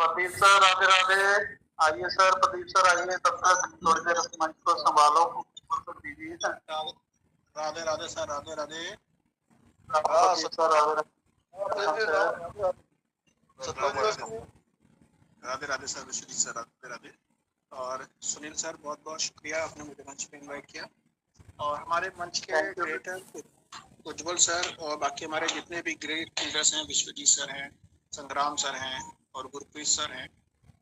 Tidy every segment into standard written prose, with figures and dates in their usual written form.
Pradeep sir Radhe Radhe. आइए sir, Pradeep sir आइए, तब तक थोड़ी देर मंच को संभालो। Radhe Radhe sir, Radhe Radhe. Pradeep sir Radhe Radhe Radhe sir, Vishwajeet sir Radhe Radhe. और सुनील सर बहुत बहुत शुक्रिया, आपने मुझे मंच पे इनवाइट किया। और हमारे मंच के क्रिएटर उज्जवल सर और बाकी हमारे जितने भी ग्रेट लीडर्स हैं, विश्वजीत सर हैं, संग्राम सर हैं और गुरप्रीत सर हैं,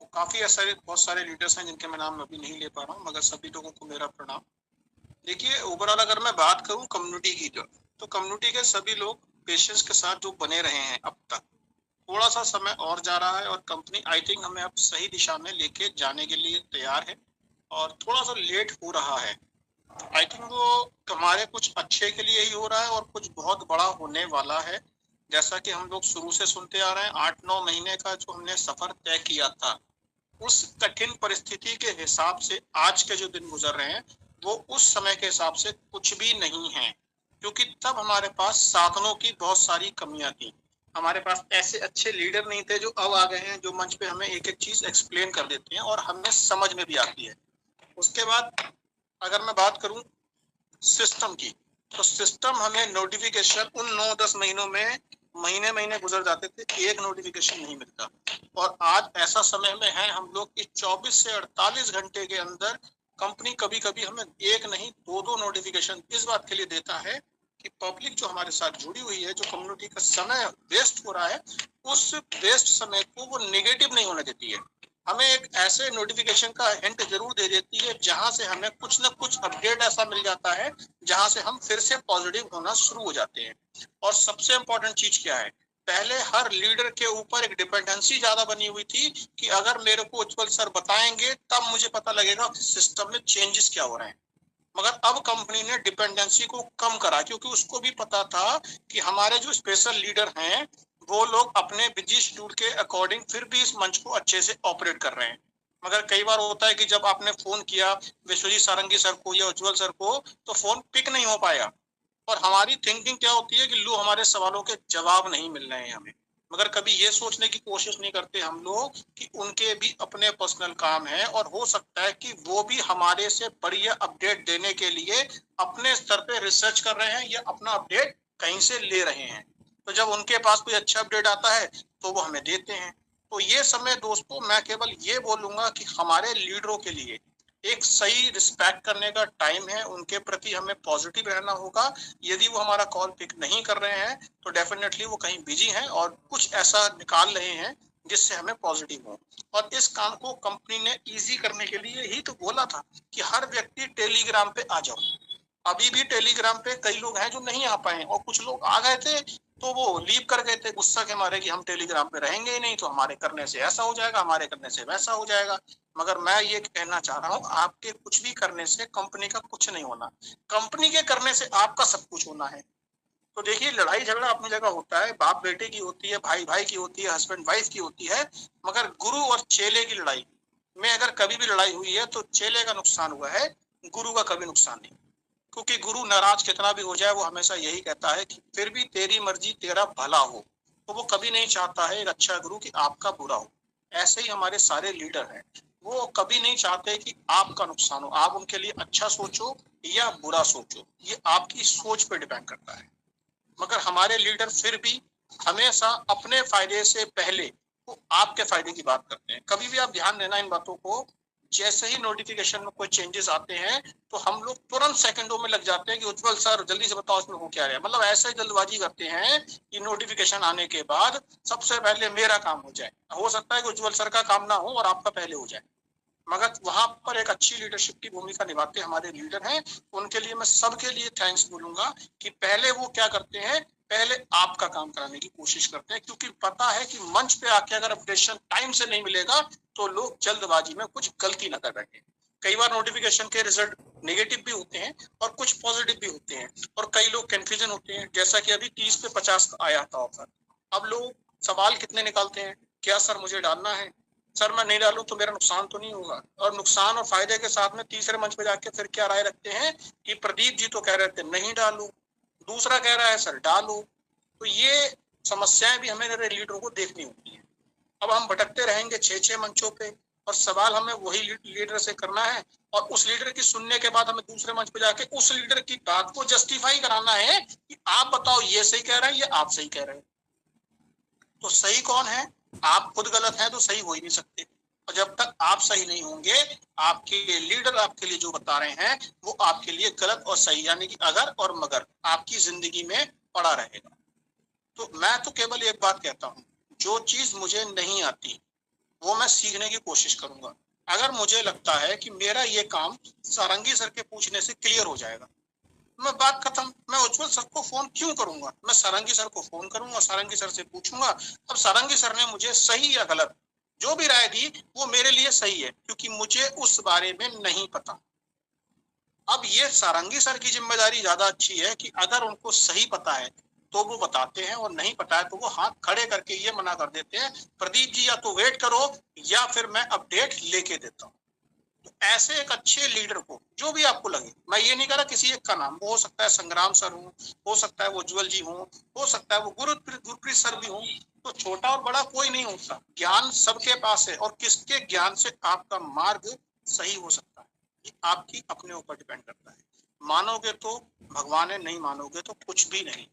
तो काफी ऐसे बहुत सारे लीडर्स हैं जिनके मैं नाम अभी नहीं ले पा रहा हूँ, मगर सभी लोगों को मेरा प्रणाम। देखिए, ओवरऑल अगर मैं बात करूँ कम्युनिटी की, तो कम्युनिटी के सभी लोग पेशेंस के साथ जो बने रहे हैं अब तक, थोड़ा सा समय और जा रहा है और कंपनी आई थिंक हमें अब सही दिशा में लेके जाने के लिए तैयार है। और थोड़ा सा लेट हो रहा है, आई थिंक वो हमारे कुछ अच्छे के लिए ही हो रहा है और कुछ बहुत बड़ा होने वाला है। जैसा कि हम लोग शुरू से सुनते आ रहे हैं, 8-9 महीने का जो हमने सफर तय किया था, उस कठिन परिस्थिति के हिसाब से आज के जो दिन गुजर रहे हैं वो उस समय के हिसाब से कुछ भी नहीं है, क्योंकि तब हमारे पास साधनों की बहुत सारी कमियां थी। हमारे पास ऐसे अच्छे लीडर नहीं थे जो अब आ गए हैं, जो मंच पे हमें एक एक चीज एक्सप्लेन कर देते हैं और हमें समझ में भी आती है। उसके बाद अगर मैं बात करूं सिस्टम की, तो सिस्टम हमें नोटिफिकेशन उन 9-10 महीनों में महीने महीने गुजर जाते थे, एक नोटिफिकेशन नहीं मिलता। और आज ऐसा समय में है हम लोग कि 24 से 48 घंटे के अंदर कंपनी कभी कभी हमें एक नहीं 2-2 नोटिफिकेशन इस बात के लिए देता है कि पब्लिक जो हमारे साथ जुड़ी हुई है, जो कम्युनिटी का समय वेस्ट हो रहा है, उस वेस्ट समय को वो नेगेटिव नहीं होने देती है। हमें एक ऐसे नोटिफिकेशन का हिंट जरूर दे देती है जहां से हमें कुछ ना कुछ अपडेट ऐसा मिल जाता है जहां से हम फिर से पॉजिटिव होना शुरू हो जाते हैं। और सबसे इम्पोर्टेंट चीज क्या है, पहले हर लीडर के ऊपर एक डिपेंडेंसी ज्यादा बनी हुई थी कि अगर मेरे को उज्जवल सर बताएंगे तब मुझे पता लगेगा सिस्टम में चेंजेस क्या हो रहे हैं। मगर अब कंपनी ने डिपेंडेंसी को कम करा, क्योंकि उसको भी पता था कि हमारे जो स्पेशल लीडर हैं वो लोग अपने बिजी शेड्यूल के अकॉर्डिंग फिर भी इस मंच को अच्छे से ऑपरेट कर रहे हैं। मगर कई बार होता है कि जब आपने फोन किया विश्वजीत सारंगी सर को या उज्जवल सर को, तो फोन पिक नहीं हो पाया। और हमारी थिंकिंग क्या होती है कि लो हमारे सवालों के जवाब नहीं मिल रहे हैं हमें, मगर कभी ये सोचने की कोशिश नहीं करते हम लोग कि उनके भी अपने पर्सनल काम है और हो सकता है कि वो भी हमारे से बढ़िया अपडेट देने के लिए अपने स्तर पे रिसर्च कर रहे हैं या अपना अपडेट कहीं से ले रहे हैं। तो जब उनके पास कोई अच्छा अपडेट आता है तो वो हमें देते हैं। तो ये समय दोस्तों, मैं केवल ये बोलूंगा कि हमारे लीडरों के लिए एक सही रिस्पेक्ट करने का टाइम है, उनके प्रति हमें पॉजिटिव रहना होगा। यदि वो हमारा कॉल पिक नहीं कर रहे हैं तो डेफिनेटली वो कहीं बिजी हैं और कुछ ऐसा निकाल रहे हैं जिससे हमें पॉजिटिव हो। और इस काम को कंपनी ने इजी करने के लिए ही तो बोला था कि हर व्यक्ति टेलीग्राम पे आ जाओ। अभी भी टेलीग्राम पे कई लोग हैं जो नहीं आ पाए और कुछ लोग आ गए थे तो वो लीव कर गए थे गुस्सा के मारे कि हम टेलीग्राम पे रहेंगे ही नहीं, तो हमारे करने से ऐसा हो जाएगा, हमारे करने से वैसा हो जाएगा। मगर मैं ये कहना चाह रहा हूँ, आपके कुछ भी करने से कंपनी का कुछ नहीं होना, कंपनी के करने से आपका सब कुछ होना है। तो देखिए, लड़ाई झगड़ा अपनी जगह होता है, बाप बेटे की होती है, भाई भाई की होती है, हस्बैंड वाइफ की होती है, मगर गुरु और चेले की लड़ाई में अगर कभी भी लड़ाई हुई है तो चेले का नुकसान हुआ है, गुरु का कभी नुकसान नहीं। क्योंकि गुरु नाराज कितना भी हो जाए वो हमेशा यही कहता है कि फिर भी तेरी मर्जी तेरा भला हो। तो वो कभी नहीं चाहता है एक अच्छा गुरु कि आपका बुरा हो। ऐसे ही हमारे सारे लीडर हैं, वो कभी नहीं चाहते कि आपका नुकसान हो। आप उनके लिए अच्छा सोचो या बुरा सोचो, ये आपकी सोच पर डिपेंड करता है। मगर हमारे लीडर फिर भी हमेशा अपने फायदे से पहले वो आपके फायदे की बात करते हैं। कभी भी आप ध्यान देना इन बातों को, जैसे ही नोटिफिकेशन में कोई चेंजेस आते हैं तो हम लोग तुरंत सेकंडों में लग जाते हैं कि उज्जवल सर जल्दी से बताओ इसमें हो क्या रहा है। मतलब ऐसे जल्दबाजी करते हैं कि नोटिफिकेशन आने के बाद सबसे पहले मेरा काम हो जाए। हो सकता है कि उज्जवल सर का काम ना हो और आपका पहले हो जाए, मगर वहां पर एक अच्छी लीडरशिप की भूमिका निभाते हमारे लीडर हैं। उनके लिए मैं सबके लिए थैंक्स बोलूंगा कि पहले वो क्या करते हैं, पहले आपका काम कराने की कोशिश करते हैं, क्योंकि पता है कि मंच पे आके अगर अपडेशन टाइम से नहीं मिलेगा तो लोग जल्दबाजी में कुछ गलती ना कर बैठे। कई बार नोटिफिकेशन के रिजल्ट नेगेटिव भी होते हैं और कुछ पॉजिटिव भी होते हैं और कई लोग कंफ्यूजन होते हैं। जैसा कि अभी 30 पे 50 आया था ऑफर, अब लोग सवाल कितने निकालते हैं, क्या सर मुझे डालना है, सर मैं नहीं डालूं तो मेरा नुकसान तो नहीं होगा। और नुकसान और फायदे के साथ में तीसरे मंच पे जाके फिर क्या राय रखते हैं कि प्रदीप जी तो कह रहे थे नहीं डालू, दूसरा कह रहा है सर डालू। तो ये समस्याएं भी हमें लीडरों को देखनी होती है। अब हम भटकते रहेंगे 6 मंचों पे, और सवाल हमें वही लीडर से करना है, और उस लीडर की सुनने के बाद हमें दूसरे मंच पे जाके उस लीडर की बात को जस्टिफाई कराना है कि आप बताओ ये सही कह रहे हैं, ये आप सही कह रहे हैं। तो सही कौन है? आप खुद गलत हैं तो सही हो ही नहीं सकते, और जब तक आप सही नहीं होंगे, आपके लीडर आपके लिए जो बता रहे हैं वो आपके लिए गलत और सही, यानी कि अगर और मगर आपकी जिंदगी में पड़ा रहेगा। तो मैं तो केवल एक बात कहता हूँ, जो चीज मुझे नहीं आती वो मैं सीखने की कोशिश करूंगा। अगर मुझे लगता है कि मेरा ये काम सारंगी सर के पूछने से क्लियर हो जाएगा, मैं बात खत्म, मैं उज्जवल सर को फोन क्यों करूंगा, मैं सारंगी सर को फोन करूंगा, सारंगी सर से पूछूंगा। अब सारंगी सर ने मुझे सही या गलत जो भी राय दी वो मेरे लिए सही है, क्योंकि मुझे उस बारे में नहीं पता। अब ये सारंगी सर की जिम्मेदारी ज्यादा अच्छी है कि अगर उनको सही पता है तो वो बताते हैं, और नहीं पता है तो वो हाथ खड़े करके ये मना कर देते हैं, प्रदीप जी या तो वेट करो या फिर मैं अपडेट लेके देता हूँ। तो ऐसे एक अच्छे लीडर को, जो भी आपको लगे, मैं ये नहीं कह रहा किसी एक का नाम, हो सकता है संग्राम सर हो सकता है वो उज्जवल जी हो सकता है वो गुरप्रीत सर भी हो, तो छोटा और बड़ा कोई नहीं होता, ज्ञान सबके पास है, और किसके ज्ञान से आपका मार्ग सही हो सकता है ये आपकी अपने ऊपर डिपेंड करता है। मानोगे तो भगवान है, नहीं मानोगे तो कुछ भी नहीं।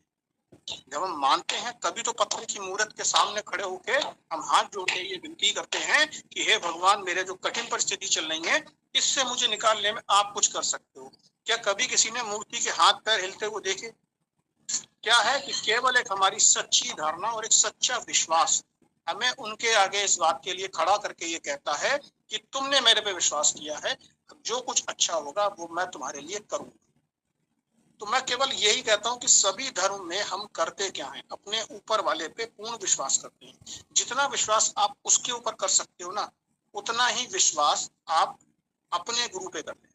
जब हम मानते हैं तभी तो पत्थर की मूर्त के सामने खड़े होके हम हाथ जोड़ के ये विनती करते हैं कि हे भगवान, मेरे जो कठिन परिस्थिति चल रही है इससे मुझे निकालने में आप कुछ कर सकते हो। क्या कभी किसी ने मूर्ति के हाथ पैर हिलते हुए देखे? क्या है कि केवल एक हमारी सच्ची धारणा और एक सच्चा विश्वास हमें उनके आगे इस बात के लिए खड़ा करके ये कहता है कि तुमने मेरे पे विश्वास किया है, जो कुछ अच्छा होगा वो मैं तुम्हारे लिए करूंगा। तो मैं केवल यही कहता हूँ कि सभी धर्म में हम करते क्या हैं, अपने ऊपर वाले पे पूर्ण विश्वास करते हैं। जितना विश्वास आप उसके ऊपर कर सकते हो ना, उतना ही विश्वास आप अपने गुरु पे करते हैं,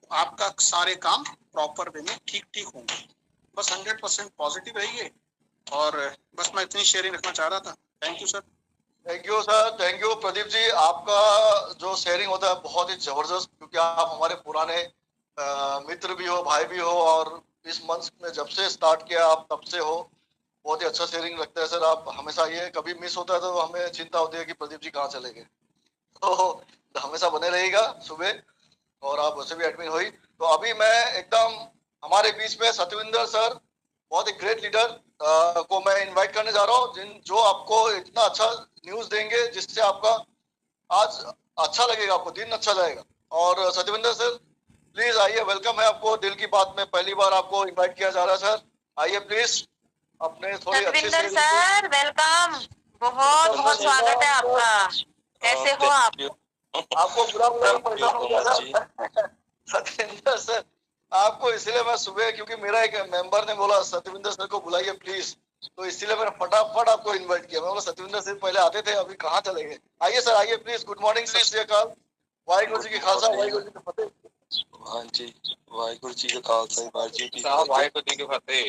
तो आपका सारे काम प्रॉपर वे में ठीक ठीक होंगे। बस 100% पॉजिटिव रहिए, और बस मैं इतनी शेयरिंग रखना चाह रहा था। Thank you sir. Thank you sir, thank you Pradeep ji. आपका जो शेयरिंग होता है बहुत ही जबरदस्त, क्योंकि आप हमारे पुराने मित्र भी हो, भाई भी हो, और इस मंच में जब से स्टार्ट किया आप तब से हो। बहुत ही अच्छा शेयरिंग लगता है सर। आप हमेशा, ये कभी मिस होता है तो हमें चिंता होती है कि प्रदीप जी कहाँ चले गए। तो हमेशा बने रहेगा सुबह, और आप वैसे भी एडमिन हुई। तो अभी मैं एकदम हमारे बीच में सतविंदर सर, बहुत ही ग्रेट लीडर को मैं इनवाइट करने जा रहा हूँ, जो आपको इतना अच्छा न्यूज देंगे जिससे आपका आज अच्छा लगेगा, आपको दिन अच्छा जाएगा। और सतविंदर सर प्लीज आइए, वेलकम है आपको। दिल की बात में पहली बार आपको इनवाइट किया जा रहा है सर, आइए प्लीज। अपने थोड़ी अच्छी सतविंदर सर वेलकम, बहुत बहुत स्वागत है आपका। कैसे हो आप? आपको बुरा परेशान हो गया सर। सतविंदर सर आपको इसलिए मैं सुबह, क्योंकि मेरा एक मेंबर ने बोला सतविंदर सर को बुलाइए प्लीज, तो इसलिए मैंने फटाफट आपको इनवाइट किया। मैं बोला सतविंदर सर पहले आते थे, अभी कहाँ चले गए। आइए सर, आइए प्लीज। गुड मॉर्निंग, सत श्री अकाल, वाहिगुरु जी की खालसा, वाहिगुरु जी की फतेह। हाँ जी, वाहिगुरु जी का खालसा, वाहिगुरु जी की फतेह।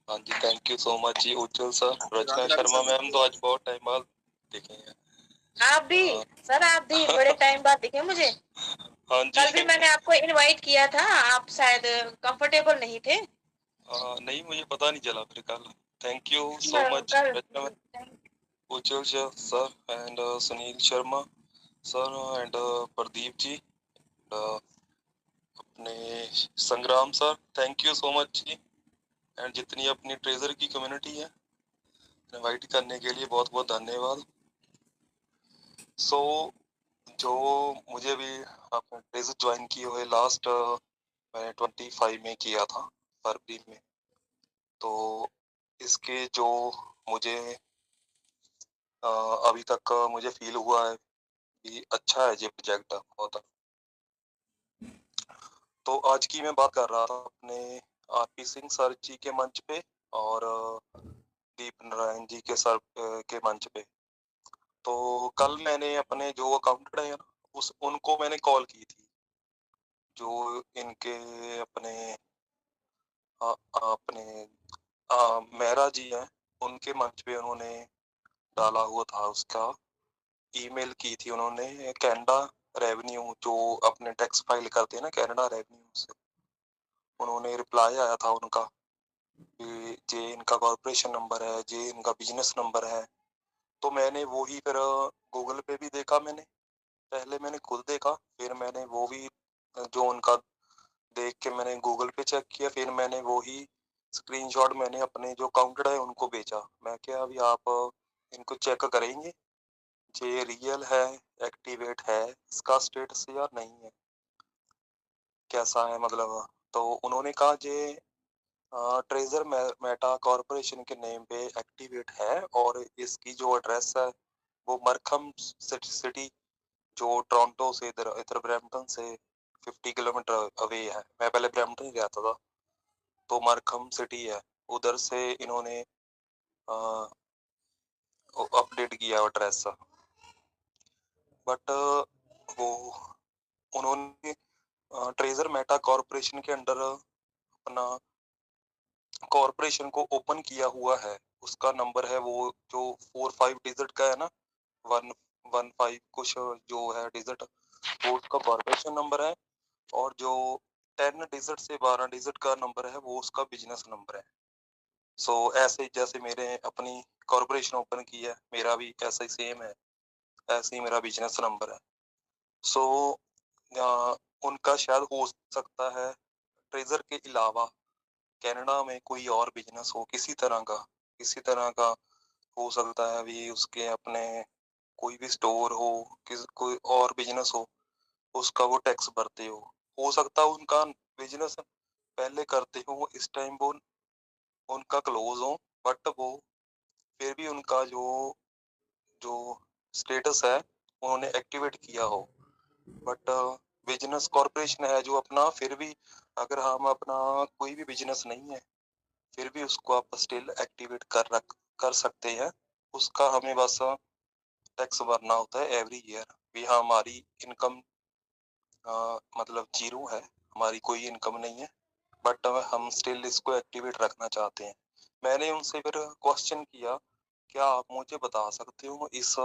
हाँ जी, थैंक यू सो मच जी उज्जवल सर, रचना शर्मा मैम तो आज बहुत टाइम बाद दिखे हैं। आप भी सर, आप भी बड़े टाइम बाद दिखे मुझे। हाँ जी, कल भी मैंने आपको इनवाइट किया था, आप शायद कंफर्टेबल नहीं थे। नहीं, मुझे पता नहीं चला फिर कल। Thank you so much Rachna Ujjwal sir and Sunil Sharma sir and Pradeep ji, अपने Sangram sir, thank you so much जी। एंड जितनी अपनी ट्रेजर की कम्युनिटी है, इनवाइट करने के लिए बहुत बहुत धन्यवाद। सो जो मुझे भी आपने ट्रेजर ज्वाइन की हुए लास्ट मैंने 25 में किया था, फरवरी में। तो इसके जो मुझे अभी तक मुझे फील हुआ है कि अच्छा है ये प्रोजेक्ट बहुत। तो आज की मैं बात कर रहा था अपने आरपी सिंह सर जी के मंच पे और दीप नारायण जी के सर के मंच पे। तो कल मैंने अपने जो अकाउंटेंट है ना, उनको मैंने कॉल की थी, जो इनके अपने अपने मेहरा जी हैं, उनके मंच पे उन्होंने डाला हुआ था। उसका ईमेल की थी उन्होंने कनाडा रेवेन्यू, जो अपने टैक्स फाइल करते हैं ना कनाडा रेवेन्यू से, उन्होंने रिप्लाई आया था उनका कि जे इनका कॉर्पोरेशन नंबर है, जे इनका बिजनेस नंबर है, तो मैंने वो ही फिर गूगल पे भी देखा, मैंने पहले मैंने खुद देखा, फिर मैंने वो भी जो उनका देख के मैंने गूगल पे चेक किया, फिर मैंने वो ही स्क्रीनशॉट मैंने अपने जो काउंटर है उनको भेजा। मैं क्या अभी आप इनको चेक करेंगे ये रियल है, एक्टिवेट है इसका स्टेटस या नहीं है, कैसा है मतलब। तो उन्होंने कहा ये ट्रेजर मेटा कॉरपोरेशन के नेम पे एक्टिवेट है और इसकी जो एड्रेस है वो मरखम सिटी जो टोरंटो से इधर इधर ब्रैम्पटन से 50 किलोमीटर अवे है। मैं पहले ब्रैम्पटन ही रहता था, तो मरखम सिटी है, उधर से इन्होंने अपडेट किया एड्रेस। बट वो उन्होंने ट्रेजर मेटा कॉरपोरेशन के अंडर अपना कॉरपोरेशन को ओपन किया हुआ है। उसका नंबर है वो जो 4-5 डिजिट का है ना, 115 कुछ जो है डिजिट, वो उसका कॉरपोरेशन नंबर है। और जो 10 डिजिट से 12 डिजिट का नंबर है वो उसका बिजनेस नंबर है। सो ऐसे जैसे मेरे अपनी कॉरपोरेशन ओपन की है, मेरा भी ऐसा ही सेम है, ऐसे ही मेरा बिजनेस नंबर है। सो उनका शायद हो सकता है ट्रेजर के अलावा कनाडा में कोई और बिजनेस हो, किसी तरह का हो सकता है अभी उसके अपने कोई भी स्टोर हो, कोई और बिजनेस हो, उसका वो टैक्स भरते हो सकता है उनका बिजनेस पहले करते हो इस टाइम वो उनका क्लोज हो, बट वो फिर भी उनका जो जो स्टेटस है उन्होंने एक्टिवेट किया हो। बट बिजनेस कॉरपोरेशन है जो अपना, फिर भी अगर हम अपना कोई भी बिजनेस नहीं है फिर भी उसको आप स्टिल एक्टिवेट कर सकते हैं। उसका हमें बस टैक्स भरना होता है एवरी ईयर। भी हाँ, हमारी इनकम मतलब जीरो है, हमारी कोई इनकम नहीं है, बट हम स्टिल इसको एक्टिवेट रखना चाहते हैं। मैंने उनसे फिर क्वेश्चन किया, क्या आप मुझे बता सकते हो इस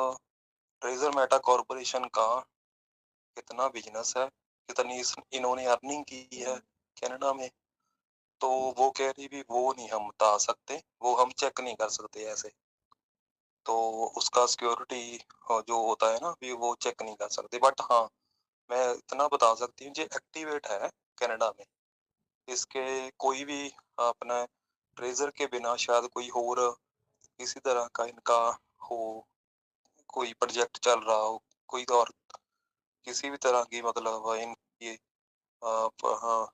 ट्रेजर मेटा कॉरपोरेशन का कितना बिजनेस है, कितनी इन्होंने अर्निंग की है कनाडा में। तो वो कह रही भी वो नहीं हम बता सकते, वो हम चेक नहीं कर सकते ऐसे, तो उसका सिक्योरिटी जो होता है ना भी वो चेक नहीं कर सकते। बट हाँ, मैं इतना बता सकती हूँ जो एक्टिवेट है कनाडा में। इसके कोई भी अपना ट्रेजर के बिना शायद कोई और किसी तरह का इनका हो, कोई प्रोजेक्ट चल रहा हो, कोई और किसी भी तरह की मतलब इनकी हाँ,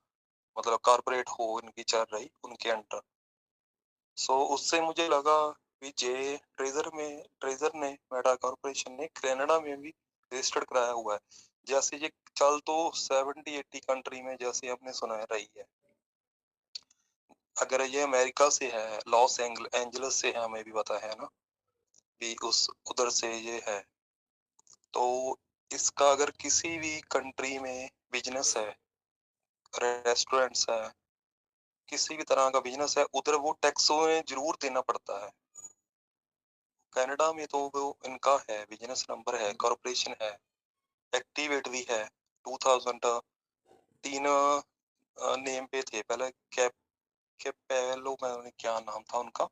मतलब कारपोरेट हो इनकी चल रही उनके अंडर। सो उससे मुझे लगा कि जे ट्रेजर ने मेटा कॉर्पोरेशन ने कनाडा में भी रजिस्टर्ड कराया हुआ है। जैसे ये चल तो 70-80 कंट्री में जैसे हमने सुना है रही है। अगर ये अमेरिका से है, लॉस एंजलिस से है, हमें भी पता है ना भी उस उधर से ये है, तो इसका अगर किसी भी कंट्री में बिजनेस है, रेस्टोरेंट्स है, किसी भी तरह का बिजनेस है, उधर वो टैक्स जरूर देना पड़ता है। कनाडा में तो वो इनका है, बिजनेस नंबर है, कॉर्पोरेशन है, एक्टिवेट भी है। 2003 नेम पे थे पहले, कैपेलो में क्या नाम था उनका,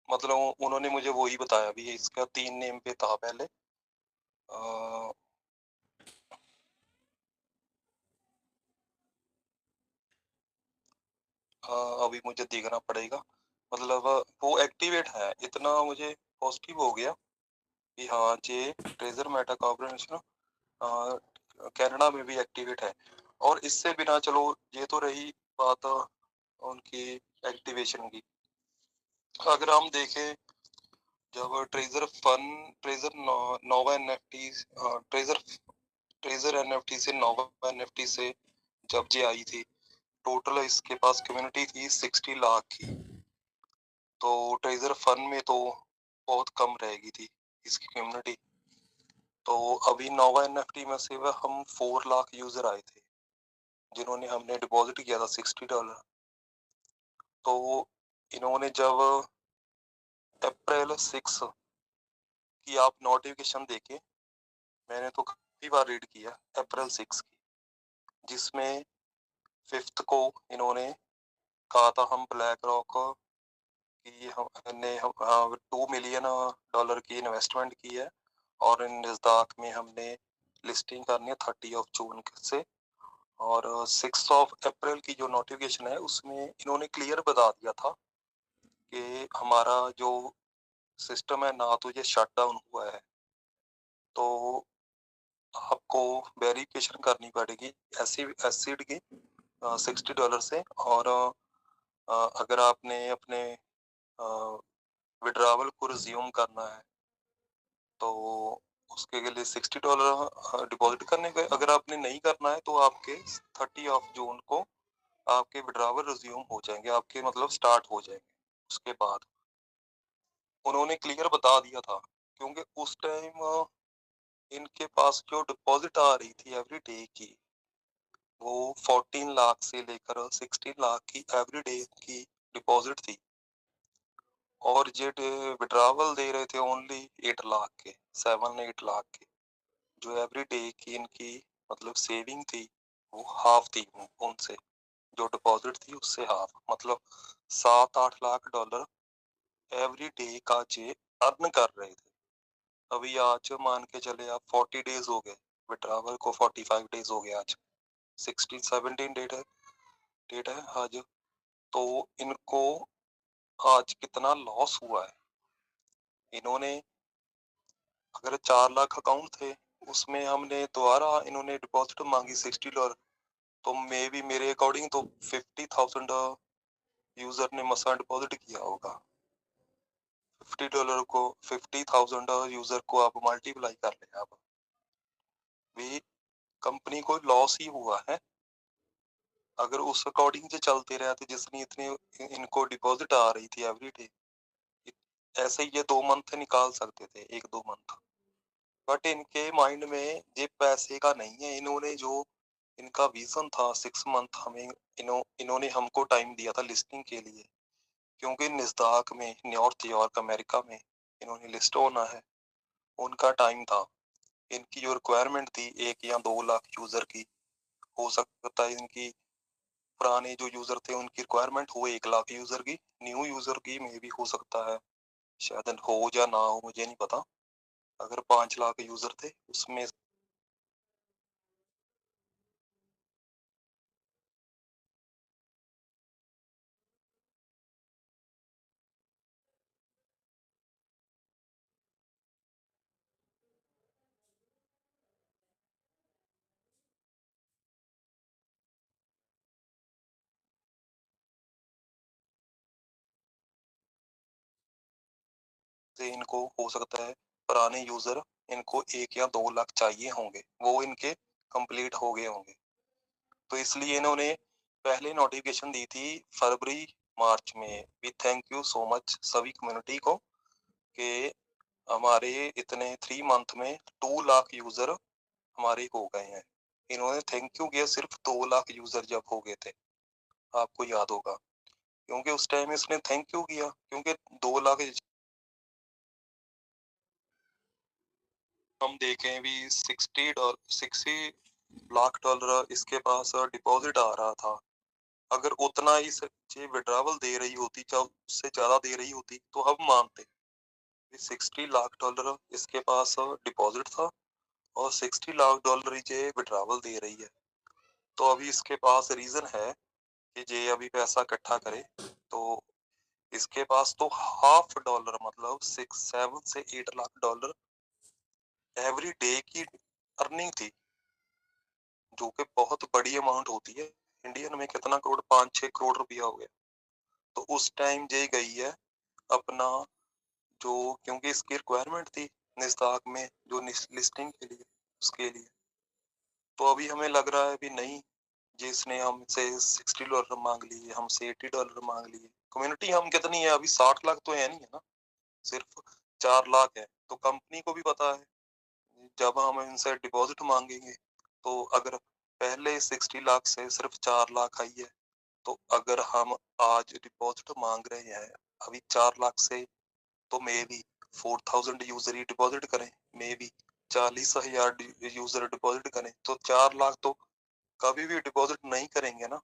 मतलब उन्होंने मुझे वो ही बताया भी इसका 3 नेम पे था पहले। अभी मुझे देखना पड़ेगा, मतलब वो एक्टिवेट है, इतना मुझे पॉजिटिव हो गया कि हाँ ये ट्रेजर मेटा कॉर्पोरेशन कनाडा में भी एक्टिवेट है। और इससे बिना चलो ये तो रही बात उनकी एक्टिवेशन की। अगर हम देखें जब ट्रेजर नोवा एनएफटी ट्रेजर एनएफटी से नोवा एनएफटी से जब ये आई थी, टोटल इसके पास कम्युनिटी थी 60 लाख की। तो ट्रेजर फन में तो बहुत कम रहेगी थी इसकी कम्युनिटी। तो अभी नोवा एनएफटी में से हम 4 लाख यूजर आए थे जिन्होंने हमने डिपॉजिट किया था $60। तो इन्होंने जब अप्रैल 6 की आप नोटिफिकेशन देखे, मैंने तो काफी बार रीड किया अप्रैल 6 की, जिसमें 5 को इन्होंने कहा था हम ब्लैक रॉक कि हमने 2 मिलियन डॉलर की इन्वेस्टमेंट की है और इन नज़दाक में हमने लिस्टिंग करनी है 30 जून से, और 6 अप्रैल की जो नोटिफिकेशन है उसमें इन्होंने क्लियर बता दिया था कि हमारा जो सिस्टम है ना तो ये शट डाउन हुआ है, तो आपको वेरिफिकेशन करनी पड़ेगी एसिड की $60 से, और अगर आपने अपने विड्रावल को रिज्यूम करना है तो उसके लिए $60 डिपॉजिट करने का। अगर आपने नहीं करना है तो आपके 30 जून को आपके विड्रावल रिज्यूम हो जाएंगे, आपके मतलब स्टार्ट हो जाएंगे। उसके बाद उन्होंने क्लियर बता दिया था, क्योंकि उस टाइम इनके पास जो डिपॉजिट आ रही थी एवरी डे की वो 14 लाख से लेकर 16 लाख की एवरी डे की डिपॉजिट थी, और ये विड्रावल दे रहे थे ओनली 8 लाख के, 7-8 लाख के। जो एवरी डे की इनकी मतलब सेविंग थी वो हाफ थी उनसे, जो डिपॉजिट थी उससे हाफ, मतलब $7-8 लाख एवरी डे का जे अर्न कर रहे थे। अभी आज मान के चले आप 40 डेज हो गए, विड्रावल को 45 डेज हो गए, आज 17 डेट है आज। तो इनको आज कितना लॉस हुआ है। इन्होंने अगर 4 लाख अकाउंट थे उसमें हमने दोबारा इन्होंने डिपॉजिट मांगी $60, तो मे भी मेरे अकॉर्डिंग तो 50,000 यूजर ने मसा डिपॉजिट किया होगा। $50 को 50,000 यूजर को आप मल्टीप्लाई कर ले, आप भी कंपनी को लॉस ही हुआ है। अगर उस अकॉर्डिंग से चलते रहे तो जितनी इतनी इनको डिपॉजिट आ रही थी एवरी डे, ऐसे ही ये 2 मंथ निकाल सकते थे, 1-2 मंथ। बट इनके माइंड में ये पैसे का नहीं है। इन्होंने जो इनका विजन था 6 मंथ, हमें इन्होंने हमको टाइम दिया था लिस्टिंग के लिए, क्योंकि निस्दाक में नॉर्थ यॉर्क अमेरिका में इन्होंने लिस्ट होना है, उनका टाइम था। इनकी जो रिक्वायरमेंट थी 1 या 2 लाख यूजर की, हो सकता है इनकी पुराने जो यूजर थे उनकी रिक्वायरमेंट हो 1 लाख यूजर की, न्यू यूजर की में भी हो सकता है, शायद हो या ना हो मुझे नहीं पता। अगर 5 लाख यूजर थे उसमें से इनको हो सकता है पुराने यूजर इनको 1 या 2 लाख चाहिए होंगे, वो इनके कंप्लीट हो गए होंगे। तो इसलिए इन्होंने पहले नोटिफिकेशन दी थी फरवरी मार्च में भी। थैंक यू सो मच सभी कम्युनिटी को कि हमारे इतने 3 मंथ में 2 लाख यूजर हमारे हो गए हैं। इन्होंने थैंक यू किया सिर्फ 2 लाख यूजर जब हो गए थे, आपको याद होगा, क्योंकि उस टाइम इसने थैंक यू किया, क्योंकि 2 लाख हम देखें भी $60 लाख इसके पास डिपॉजिट आ रहा था। अगर उतना ही ये विड्रावल दे रही होती, चाहे उससे ज्यादा दे रही होती तो हम मानते। $60 लाख इसके पास डिपॉजिट था और $60 लाख ये विड्रावल दे रही है। तो अभी इसके पास रीजन है कि ये अभी पैसा इकट्ठा करे, तो इसके पास तो $half मतलब 6-7 से $8 लाख एवरी डे की अर्निंग थी, जो कि बहुत बड़ी अमाउंट होती है। इंडियन में कितना करोड़, 5-6 करोड़ रुपया हो गया। तो उस टाइम ये गई है अपना जो, क्योंकि इसकी रिक्वायरमेंट थी निस्ताक में जो लिस्टिंग के लिए, उसके लिए। तो अभी हमें लग रहा है भी नहीं, जिसने हमसे $60 मांग लिए, हमसे $80 मांग लिए। कम्युनिटी हम कितनी है अभी, 60 लाख तो है नहीं है ना, सिर्फ 4 लाख है। तो कंपनी को भी पता है जब हम इनसे डिपॉजिट मांगेंगे, तो अगर पहले 60 लाख से सिर्फ 4 लाख आई है, तो अगर हम आज डिपॉजिट मांग रहे हैं अभी 4 लाख से, तो मे भी 4,000 यूजर ही डिपॉजिट करें, मे भी 40,000 यूजर डिपॉजिट करें, तो 4 लाख तो कभी भी डिपॉजिट नहीं करेंगे ना।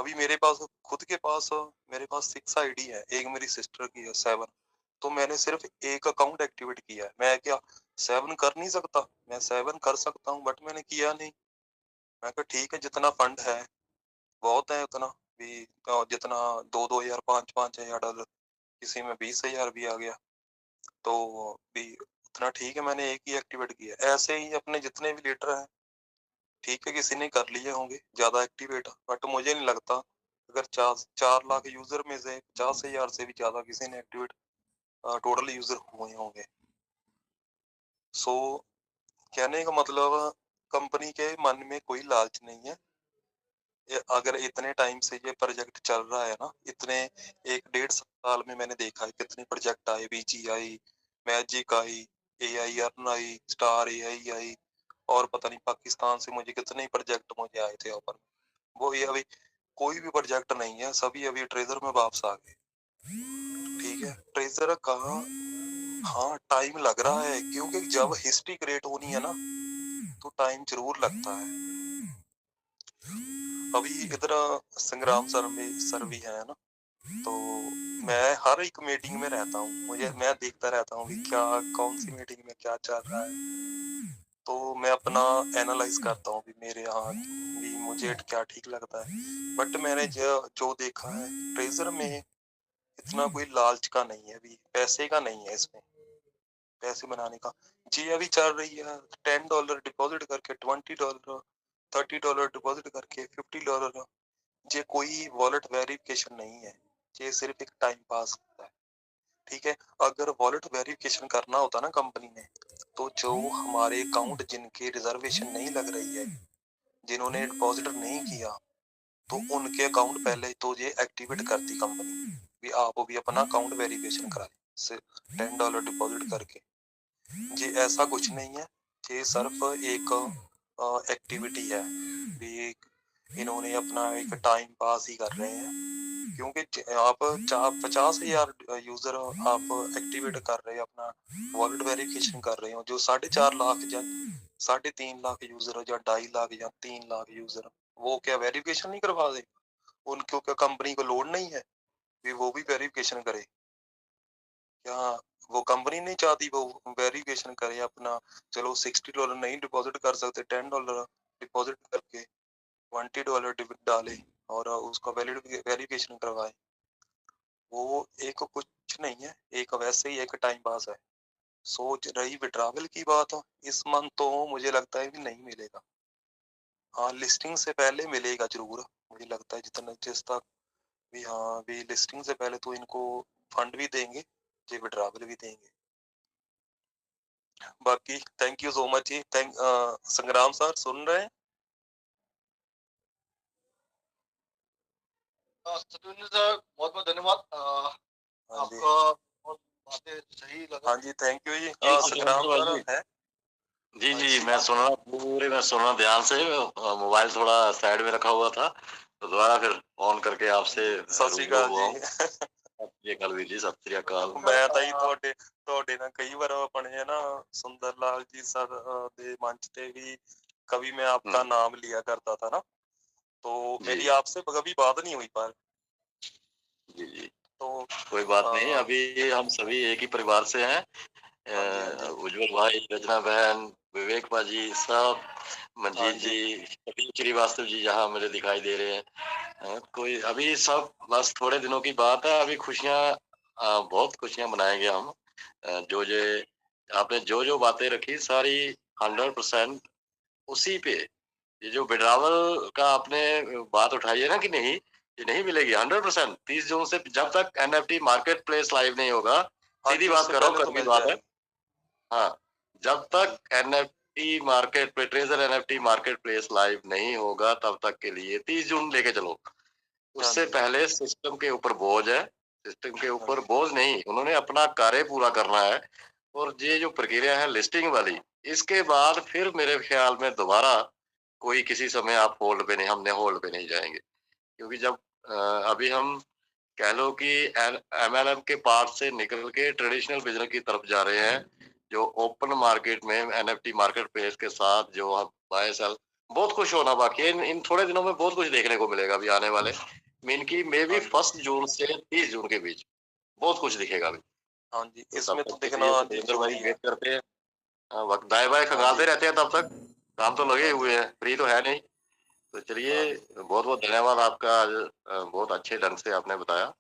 अभी मेरे पास खुद के पास मेरे पास 6 आईडी है, एक मेरी सिस्टर की है 7। तो मैंने सिर्फ एक अकाउंट एक्टिवेट किया है। मैं क्या 7 कर नहीं सकता? मैं 7 कर सकता हूँ, बट मैंने किया नहीं। मैं कहा ठीक है, जितना फंड है बहुत है उतना भी, जितना 2-2 हजार, 5-5 हजार डॉलर, किसी में 20 हजार भी आ गया तो भी उतना ठीक है। मैंने एक ही एक्टिवेट किया। ऐसे ही अपने जितने भी लीडर हैं, ठीक है किसी ने कर लिए होंगे ज्यादा एक्टिवेट, बट मुझे नहीं लगता अगर 4 लाख यूजर में से 50 हजार से भी ज्यादा किसी ने एक्टिवेट टोटल यूजर हुए होंगे। सो कहने का मतलब कंपनी के मन में कोई लालच नहीं है। अगर इतने टाइम से ये प्रोजेक्ट चल रहा है ना, इतने 1-1.5 साल में मैंने देखा है कितने प्रोजेक्ट आए, BG AI, magic AI, AI earn AI, star AI AI, और पता नहीं पाकिस्तान से मुझे कितने प्रोजेक्ट मुझे आए थे ऑफर। वो ये अभी कोई भी प्रोजेक्ट नहीं है, सभी अभी ट्रेजर में वापस आ गए। ठीक है, ट्रेजर का हाँ टाइम लग रहा है, क्योंकि जब हिस्ट्री क्रिएट होनी है ना तो टाइम जरूर लगता है। अभी इधर संग्राम सर भी है ना, तो मैं हर एक मीटिंग में रहता हूँ, मैं देखता रहता हूँ कि क्या कौन सी मीटिंग में क्या चल रहा है, तो मैं अपना एनालाइज करता हूँ भी मेरे यहाँ भी मुझे क्या ठीक लगता है। बट मैंने जो देखा है ट्रेजर में इतना कोई लालच का नहीं है, अभी पैसे का नहीं है इसमें, पैसे बनाने का। जी अभी चल रही है $10 डिपॉजिट करके, $20, $30 डिपॉजिट करके, $50। ये कोई वॉलेट वेरिफिकेशन नहीं है, ये सिर्फ एक टाइम पास होता है। ठीक है, अगर वॉलेट वेरिफिकेशन करना होता ना कंपनी ने, तो जो हमारे अकाउंट जिनके रिजर्वेशन नहीं लग रही है, जिन्होंने डिपॉजिट नहीं किया, तो उनके अकाउंट पहले तो ये एक्टिवेट करती कंपनी भी, आप भी अपना अकाउंट वेरिफिकेशन कराए $10 डिपॉजिट करके। जी ऐसा कुछ नहीं है, ये सिर्फ एक एक्टिविटी है भी, इन्होंने अपना एक टाइम पास ही कर रहे हैं। क्योंकि आप 50 हजार यूजर आप एक्टिवेट कर रहे हैं, अपना वॉलेट वेरिफिकेशन कर रहे हो, जो 4.5 लाख या 3.5 लाख यूजर या 2.5 लाख या 3 लाख यूजर, वो क्या वेरिफिकेशन नहीं करवा दे? उनको क्या कंपनी को लोड नहीं है कि वो भी वेरिफिकेशन करे? क्या वो कंपनी नहीं चाहती वो वेरिफिकेशन करे अपना? चलो $60 नहीं डिपॉजिट कर सकते, $10 डिपॉजिट करके $20 डाले और उसका वैलिड वेरिफिकेशन करवाए। वो एक कुछ नहीं है, एक वैसे ही एक टाइम पास है। सोच रही विड्रॉवल की बात हो, इस मंथ तो मुझे लगता है कि नहीं मिलेगा। हाँ लिस्टिंग से पहले मिलेगा जरूर, मुझे लगता है जितना जिस तक भी, हाँ भी लिस्टिंग से पहले तो इनको फंड भी देंगे, ये विड्रॉवल भी देंगे। बाकी थैंक यू सो मच जी। संग्राम सर सुन रहे हैं? सचिन सर बहुत बहुत धन्यवाद। हाँ जी, आपका बहुत बातें सही लगा। हाँ जी, थैंक यू जी। जी संग्राम सर है? जी जी मैं सुन रहा ध्यान से। मोबाइल थोड़ा साइड में रखा हुआ था, तो दोबारा फिर ऑन करके आपसे सत श्री रूबरू अकाल हुआ हूँ। जी। ये कल भी जी, सत श्री अकाल। ਮੈਂ ਤਾਂ ਹੀ ਤੁਹਾਡੇ ਨਾਲ कई बार अपने ना सुंदर लाल जी सर ਦੇ मंच पे भी कभी मैं आपका नाम लिया करता था ना, तो मेरी आपसे कभी बात नहीं हुई पर जी जी तो कोई बात नहीं, अभी हम सभी एक ही परिवार से हैं। हाँ जी, हाँ जी। उज्जवल भाई, रचना बहन, विवेक बाजी, सब मंजीत जी। जी, कपिल श्रीवास्तव जी जहाँ मुझे दिखाई दे रहे हैं। कोई अभी सब बस थोड़े दिनों की बात है। अभी खुशियाँ, बहुत खुशियाँ मनाएंगे हम। जो आपने जो बातें रखी सारी 100% उसी पे। ये जो बिडरावल का आपने बात उठाई है ना कि नहीं, ये नहीं मिलेगी 100%। 30 जून से जब तक NFT मार्केट प्लेस लाइव नहीं होगा, सीधी बात कर रहा हूँ, कड़वी बात है। हाँ, जब तक NFT मार्केट पे treasure NFT market place live नहीं होगा, तब तक के लिए 30 जून लेके चलो। उससे पहले सिस्टम के ऊपर बोझ है, सिस्टम के ऊपर बोझ नहीं, उन्होंने अपना कार्य पूरा करना है। और ये जो प्रक्रिया है लिस्टिंग वाली, इसके बाद फिर मेरे ख्याल में दोबारा कोई किसी समय आप होल्ड पे नहीं, हमने होल्ड पे नहीं जाएंगे। क्योंकि जब अभी हम कह लो कि MLM के पार्ट से निकल के ट्रेडिशनल बिजनेस की तरफ जा रहे हैं, जो ओपन मार्केट में NFT मार्केट प्लेस के साथ जो हम बाय सेल बहुत खुश होना बाकी है। इन थोड़े दिनों में बहुत कुछ देखने को मिलेगा अभी आने वाले। मीन की मे बी हाँ जी 1 जून से 30 जून के बीच बहुत कुछ दिखेगा अभी। हाँ जी, तो तब इसमें तो तक के दिखना लिए हाँ जी सतेंद्र भाई जरूरी है। वेट करते हैं। वक्त दाएं बाएं हाँ खंगालते जी रहते हैं तब तक। काम तो लगे हाँ जी हुए हैं, फ्री तो है नहीं। तो हाँ चलिए, जी बहुत बहुत धन्यवाद आपका। आज बहुत अच्छे ढंग से आपने बताया।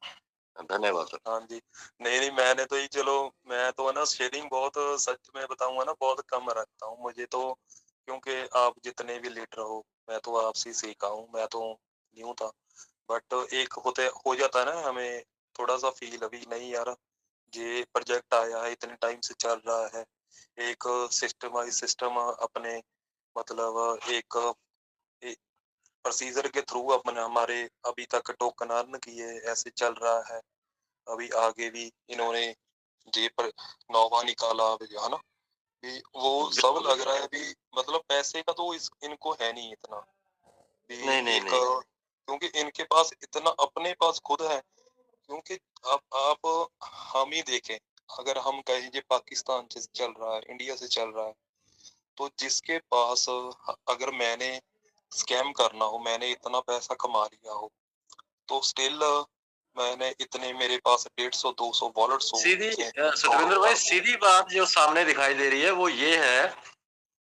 धन्यवाद सर। हाँ जी। नहीं नहीं, मैंने तो ही चलो, मैं तो है ना शेयरिंग बहुत, सच में बताऊंगा ना, बहुत कम रखता हूँ। मुझे तो क्योंकि आप जितने भी लीडर हो, मैं तो आपसे सीखा हूँ, मैं तो न्यू था। बट एक होते हो जाता है ना हमें थोड़ा सा फील, अभी नहीं यार, ये प्रोजेक्ट आया है, इतने टाइम से चल रहा है, एक सिस्टम अपने मतलब एक प्रोसीजर के थ्रू अपने हमारे अभी तक टोकन अर्न किए, ऐसे चल रहा है। अभी आगे भी इन्होंने जे पर नोवा निकाला अभी, है ना, भी वो सब बिल्कुल लग बिल्कुल। रहा है भी। मतलब पैसे का तो इनको है नहीं इतना भी। नहीं नहीं एक नहीं। क्योंकि इनके पास इतना अपने पास खुद है। क्योंकि आप हम ही देखें, अगर हम कहें ये पाकिस्तान से चल रहा है, इंडिया से चल रहा है, तो जिसके पास अगर मैंने स्कैम करना हो, मैंने इतना पैसा कमा लिया हो, तो स्टिल मैंने इतने, मेरे पास 150 200 वॉलेट्स हो, सीधी उसमें सतविंदर भाई, 100 रुपया हो। सीधी बात जो सामने दिखाई दे रही है वो ये है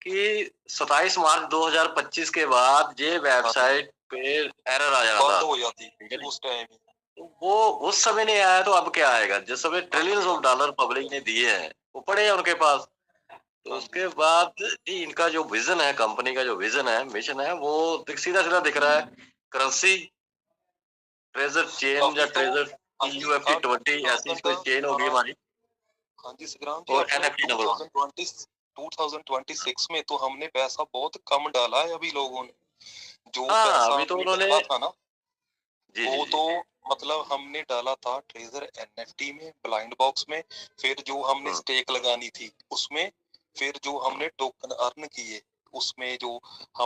कि 27 मार्च 2025 के बाद ये हाँ जी, वेबसाइट पे एरर आ जाना था। बंद हो जाती ठीक है नहीं? उस टाइम ही। तो वो उस समय नहीं आया तो अब क्या आएगा? जिस समय हाँ ट्रिलियंस जी हाँ ऑफ जी डॉलर पब्लिक ने दिए हैं वो पड़े हैं उनके पास। तो हाँ जी उसके बाद जी इनका जो विजन है, कंपनी का जो विजन है, मिशन है, वो सीधा सीधा दिख रहा है। करेंसी, ट्रेजर चेन या अभी तो। ट्रेजर हाँ जी TUFT आप 20 ऐसी 2000 कोई चेन होगी हाँ हमारी। हाँ जी संग्राम जी, और अपने NFT नंबर 1। 2026 में तो हमने पैसा बहुत कम डाला है अभी लोगों ने। जो हाँ, पैसा अभी तो हमने उन्होंने। डाला था ना, जी जी वो जी। तो मतलब हमने डाला था ट्रेजर NFT में, ब्लाइंड बॉक्स में, फिर जो हमने हम्म स्टेक लगानी थी उसमें, फिर जो हमने टोकन अर्न किए उसमें, जो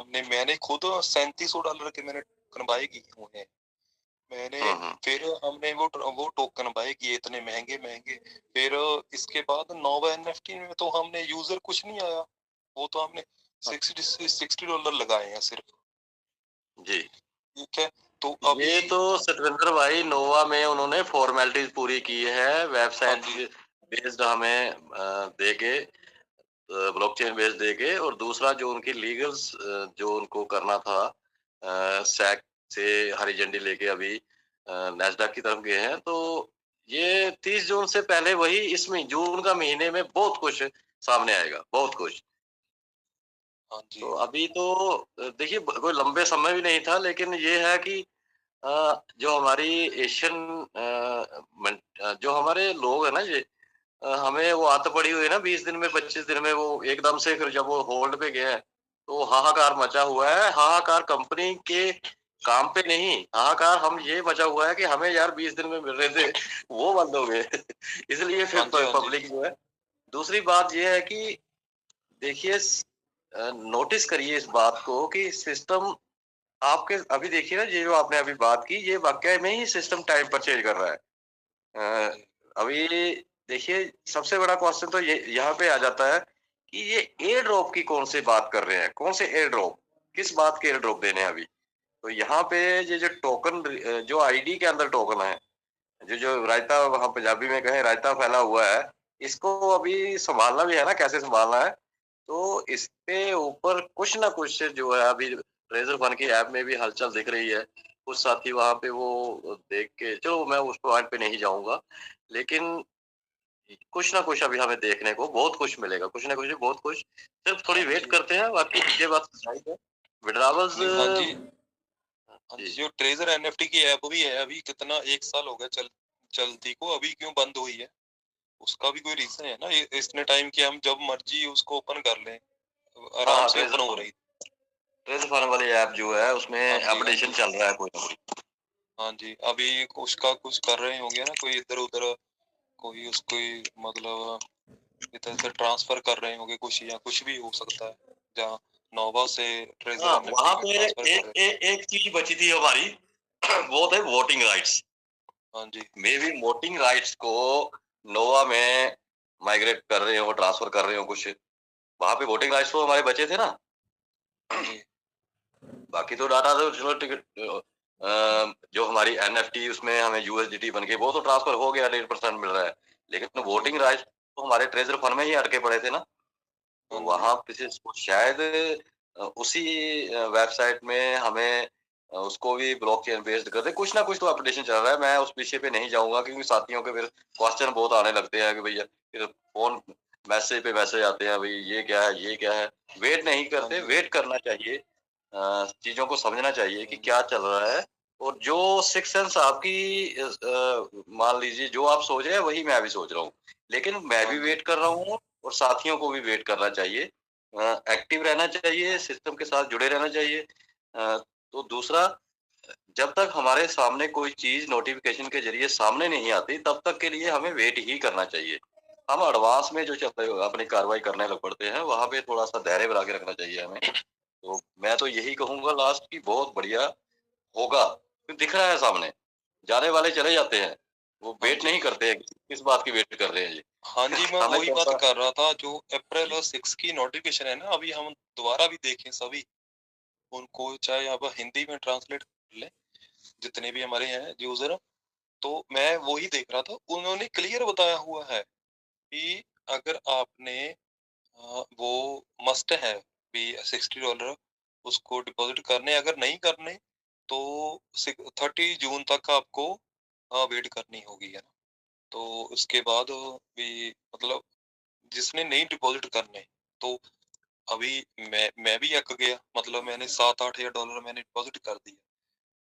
मैंने खुद $3700 के मैंने टोकन बाय किए हुए हैं मैंने। हम्म। फिर हमने वो टोकन बाय किए इतने महंगे महंगे। फिर इसके बाद नोवा NFT में तो हमने यूजर कुछ नहीं आया, वो तो हमने $60 लगाए हैं सिर्फ। जी। ठीक है, तो ये अभी। तो सतविंदर भाई, नोवा में उन्होंने फॉर्मेलिटीज पूरी की है। हाँ वेबसाइट जी बेस्ड हमें दे के, ब्लॉकचेन बेस्ड दे के, और दूसरा जो उनकी लीगल्स जो उनको करना था, सैक से हरी झंडी लेके अभी नैस्डैक की तरफ गए हैं। तो ये 30 जून से पहले वही इसमें जून का महीने में बहुत कुछ सामने आएगा, बहुत कुछ। हाँ जी तो अभी तो देखिए कोई लंबे समय भी नहीं था, लेकिन ये है कि जो हमारी एशियन जो हमारे लोग है ना, ये हमें वो आदत पड़ी हुई है ना, 20 दिन में 25 दिन में वो एकदम से, फिर जब वो होल्ड पे गया है तो हाहाकार मचा हुआ है। हाहाकार कंपनी के काम पे नहीं, हाहाकार हम ये मचा हुआ है कि हमें यार 20 दिन में मिल रहे थे वो बंद हो गए इसलिए हाँ फिर जी हाँ जी पब्लिक जो है। दूसरी बात ये है कि देखिए, नोटिस करिए इस बात को कि सिस्टम आपके अभी देखिए ना, ये जो आपने अभी बात की, ये वाकई में ही सिस्टम टाइम पर चेंज कर रहा है। हाँ अ, जी अभी देखिए, सबसे बड़ा क्वेश्चन तो ये यहाँ पे आ जाता है कि ये एयर ड्रॉप की कौन सी बात कर रहे हैं, कौन से एयर ड्रॉप, किस बात के एयर ड्रॉप देने हैं अभी। तो यहाँ पे ये जो टोकन, जो आईडी के अंदर टोकन है, जो जो रायता, वहाँ पंजाबी में कहें रायता फैला हुआ है, इसको अभी संभालना भी है ना, कैसे संभालना है। तो इसके ऊपर कुछ ना कुछ जो है अभी ट्रेजर फंड की ऐप में भी हलचल दिख रही है। कुछ साथी वहां पे वो देख के, चलो मैं उस पॉइंट पे नहीं जाऊंगा, लेकिन कुछ ना कुछ अभी हमें देखने को बहुत कुछ मिलेगा, कुछ ना कुछ बहुत कुछ। सिर्फ थोड़ी हाँ वेट जी करते हैं, बाकी ये बात सही है। विड्रावल्स। नहीं हाँ जी हाँ जी, जी। जो ट्रेजर NFT की ऐप भी है, अभी कितना 1 साल हो गया चलती को, अभी क्यों बंद हुई है? उसका भी कोई रीजन है ना, इतने टाइम की हम जब मर्जी उसको ओपन कर लें, हाँ आराम हाँ, से ओपन हो रही। ट्रेजर फंड वाली ऐप जो है उसमें हाँ जी हाँ अपडेशन जी चल रहा है कोई ना कोई। हाँ जी, अभी उसका कुछ कर रहे होंगे ना, कोई इधर उधर, कोई उसको मतलब इधर उधर ट्रांसफर कर रहे होंगे कुछ, या कुछ भी हो सकता है, जहाँ नोवा से ट्रेजर हाँ, NFT वहां में पे ट्रांसफर कर रहे एक चीज बची थी हमारी वो थे वोटिंग राइट्स। हैं। हाँ जी मे बी वोटिंग राइट्स को नोवा में माइग्रेट कर रहे हो, ट्रांसफर कर रहे हो कुछ। वहां पे वोटिंग राइट्स तो हमारे बचे थे ना। हाँ जी बाकी तो डाटा तो चलो टिकट जो हमारी एनएफटी उसमें हमें यूएसडीटी बन के वो तो ट्रांसफर हो गया, 1.5% मिल रहा है, लेकिन वोटिंग राइट्स तो हमारे ट्रेजर फंड में ही अटके पड़े थे ना। तो वहां पे से शायद उसी वेबसाइट में हमें उसको भी ब्लॉकचेन बेस्ड कर दे, कुछ ना कुछ तो अपडेशन चल रहा है। मैं उस विषय पे नहीं जाऊंगा क्योंकि साथियों के फिर क्वेश्चन बहुत आने लगते हैं कि भैया फिर फोन मैसेज पे मैसेज आते हैं, भाई ये क्या है, ये क्या है। वेट नहीं करते, वेट करना चाहिए, चीजों को समझना चाहिए कि क्या चल रहा है। और जो सिक्स सेंस आपकी मान लीजिए जो आप सोच रहे हैं वही मैं भी सोच रहा हूँ, लेकिन मैं भी वेट कर रहा हूँ और साथियों को भी वेट करना चाहिए, एक्टिव रहना चाहिए, सिस्टम के साथ जुड़े रहना चाहिए। तो दूसरा, जब तक हमारे सामने कोई चीज नोटिफिकेशन के जरिए सामने नहीं आती तब तक के लिए हमें वेट ही करना चाहिए। हम एडवांस में जो चलते अपनी कार्रवाई करने लग पड़ते हैं वहां पे थोड़ा सा धैर्य बना के रखना चाहिए हमें। तो मैं तो यही कहूंगा लास्ट की बहुत बढ़िया होगा, तो दिख रहा है सामने, जाने वाले चले जाते हैं, वो वेट नहीं करते हैं। किस बात की वेट कर रहे हैं जी? हाँ जी, मैं हमें वही कौन बात सा कर रहा था, जो अप्रैल और 6 की नोटिफिकेशन है ना, अभी हम दोबारा भी देखें सभी उनको, चाहे आप हिंदी में ट्रांसलेट कर लें जितने भी हमारे हैं यूजर, तो मैं वही देख रहा था, उन्होंने क्लियर बताया हुआ है कि अगर आपने वो मस्ट है भी $60 उसको डिपॉजिट करने, अगर नहीं करने तो 30 जून तक आपको वेट करनी होगी, है ना। तो उसके बाद भी मतलब जिसने नहीं डिपॉजिट करने, तो अभी मैं भी अक गया, मतलब मैंने $7-8 हजार मैंने डिपॉजिट कर दिया।